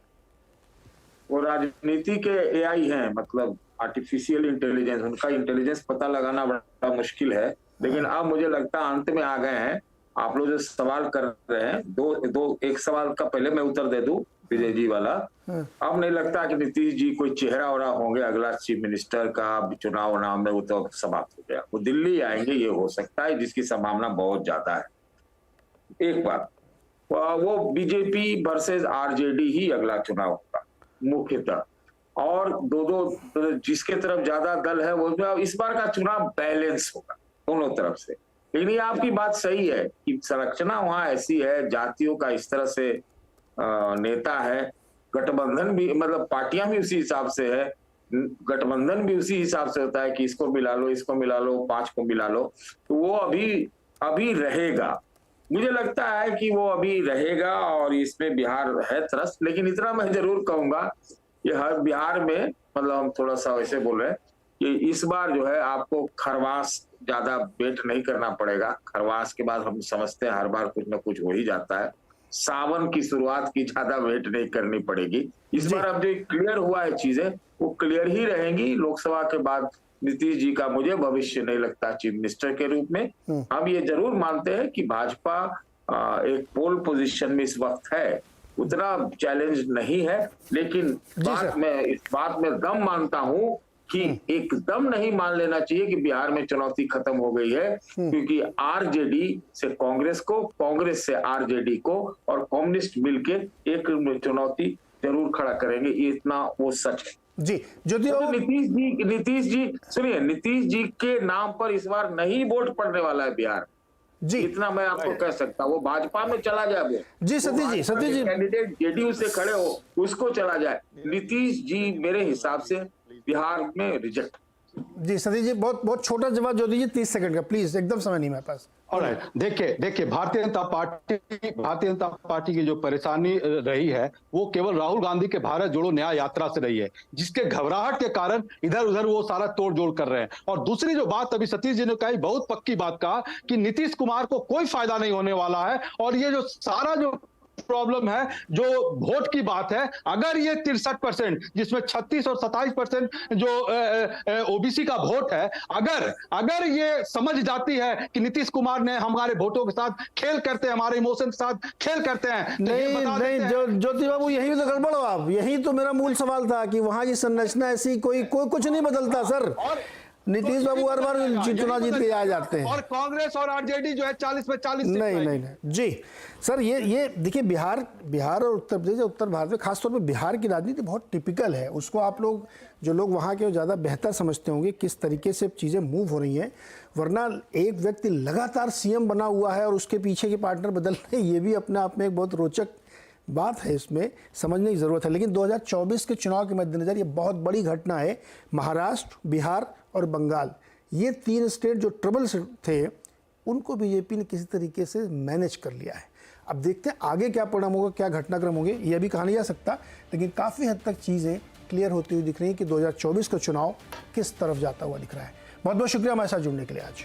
वो राजनीति के एआई हैं, मतलब आर्टिफिशियल इंटेलिजेंस, उनका इंटेलिजेंस पता लगाना बड़ा मुश्किल है। लेकिन अब मुझे लगता है अंत में आ गए हैं। आप लोग जो सवाल कर रहे हैं, एक सवाल का पहले मैं उत्तर दे दूं, विजय जी वाला। अब नहीं लगता कि नीतीश जी कोई चेहरा वरा होंगे अगला चीफ मिनिस्टर का चुनाव में, वो तो समाप्त हो गया। वो दिल्ली आएंगे, ये हो सकता है, जिसकी संभावना बहुत ज्यादा है। एक बात, वो बीजेपी वर्सेस आरजेडी ही अगला चुनाव होगा मुख्यतः, और दो जिसके तरफ ज्यादा दल है वो इस बार का चुनाव बैलेंस होगा दोनों तरफ से। लेकिन ये आपकी बात सही है कि संरचना वहां ऐसी है, जातियों का इस तरह से नेता है, गठबंधन भी, मतलब पार्टियां भी उसी हिसाब से है, गठबंधन भी उसी हिसाब से होता है कि इसको मिला लो, इसको मिला लो, 5 को मिला लो। तो वो अभी रहेगा, मुझे लगता है कि वो अभी रहेगा, और इसमें बिहार है त्रस्त। लेकिन इतना मैं जरूर कहूंगा, ये हर बिहार में, मतलब हम थोड़ा सा वैसे बोल रहे हैं कि इस बार जो है आपको खरवास ज्यादा वेट नहीं करना पड़ेगा। खरवास के बाद हम समझते हैं हर बार कुछ ना कुछ हो ही जाता है। सावन की शुरुआत की ज्यादा वेट नहीं करनी पड़ेगी। इस बार अब जो क्लियर हुआ है चीजें, वो क्लियर ही रहेंगी। लोकसभा के बाद नीतीश जी का मुझे भविष्य नहीं लगता चीफ मिनिस्टर के रूप में। हम ये जरूर मानते हैं कि भाजपा एक पोल पोजीशन में इस वक्त है, उतना चैलेंज नहीं है। लेकिन इस बात में दम मानता हूं कि एकदम नहीं मान लेना चाहिए कि बिहार में चुनौती खत्म हो गई है, क्योंकि आरजेडी से कांग्रेस को, कांग्रेस से आरजेडी को, और कम्युनिस्ट मिलके एक चुनौती जरूर खड़ा करेंगे, इतना वो सच है जी। जो तो नीतीश जी सुनिए, नीतीश जी के नाम पर इस बार नहीं वोट पड़ने वाला है बिहार जी, इतना मैं आपको कह सकता हूँ। वो भाजपा में चला जाए, वो जी सतीश जी कैंडिडेट जेडीयू से खड़े हो उसको चला जाए, नीतीश जी मेरे हिसाब से बिहार में रिजेक्ट। जी सतीश जी, बहुत छोटा जवाब जो दीजिए, 30 सेकंड का प्लीज, एकदम समय नहीं मेरे पास। ऑलराइट, देखिए भारतीय जनता पार्टी की जो परेशानी रही है वो केवल राहुल गांधी के भारत जोड़ो न्याय यात्रा से रही है, जिसके घबराहट के कारण इधर उधर वो सारा तोड़ जोड़ कर रहे हैं। और दूसरी जो बात अभी सतीश जी ने कही, बहुत पक्की बात कहा कि नीतीश कुमार को कोई फायदा नहीं होने वाला है। और ये जो सारा जो प्रॉब्लम है, जो वोट की बात है, अगर ये 63% जिसमें 36 और 27% जो ओबीसी का वोट है, अगर ये समझ जाती है कि नीतीश कुमार ने हमारे वोटों के साथ खेल करते हैं, हमारे इमोशन के साथ खेल करते हैं, नहीं ज्योति बाबू, यही तो गड़बड़ हो आप। यही तो मेरा मूल सवाल था कि वहां की संरचना ऐसी, कोई कुछ नहीं बदलता सर। नीतीश बाबू हर बार चुनाव जीत के आ जाते हैं और कांग्रेस और आरजेडी जो है 40 में 40 नहीं जी सर, ये देखिए बिहार और उत्तर प्रदेश, उत्तर भारत में खासतौर पे बिहार की राजनीति बहुत टिपिकल है। उसको आप लोग जो लोग वहाँ के ज़्यादा बेहतर समझते होंगे किस तरीके से चीज़ें मूव हो रही हैं। वरना एक व्यक्ति लगातार सीएम बना हुआ है और उसके पीछे के पार्टनर बदल रहे हैं, ये भी अपने आप में एक बहुत रोचक बात है, इसमें समझने की ज़रूरत है। लेकिन 2024 के चुनाव के मद्देनज़र ये बहुत बड़ी घटना है। महाराष्ट्र, बिहार और बंगाल, ये 3 स्टेट जो ट्रबल से थे, उनको बीजेपी ने किसी तरीके से मैनेज कर लिया है। अब देखते हैं आगे क्या परिणाम होगा, क्या घटनाक्रम होंगे, ये अभी कहा नहीं जा सकता। लेकिन काफ़ी हद तक चीज़ें क्लियर होती हुई दिख रही हैं कि 2024 का चुनाव किस तरफ जाता हुआ दिख रहा है। बहुत बहुत शुक्रिया हमारे साथ जुड़ने के लिए आज।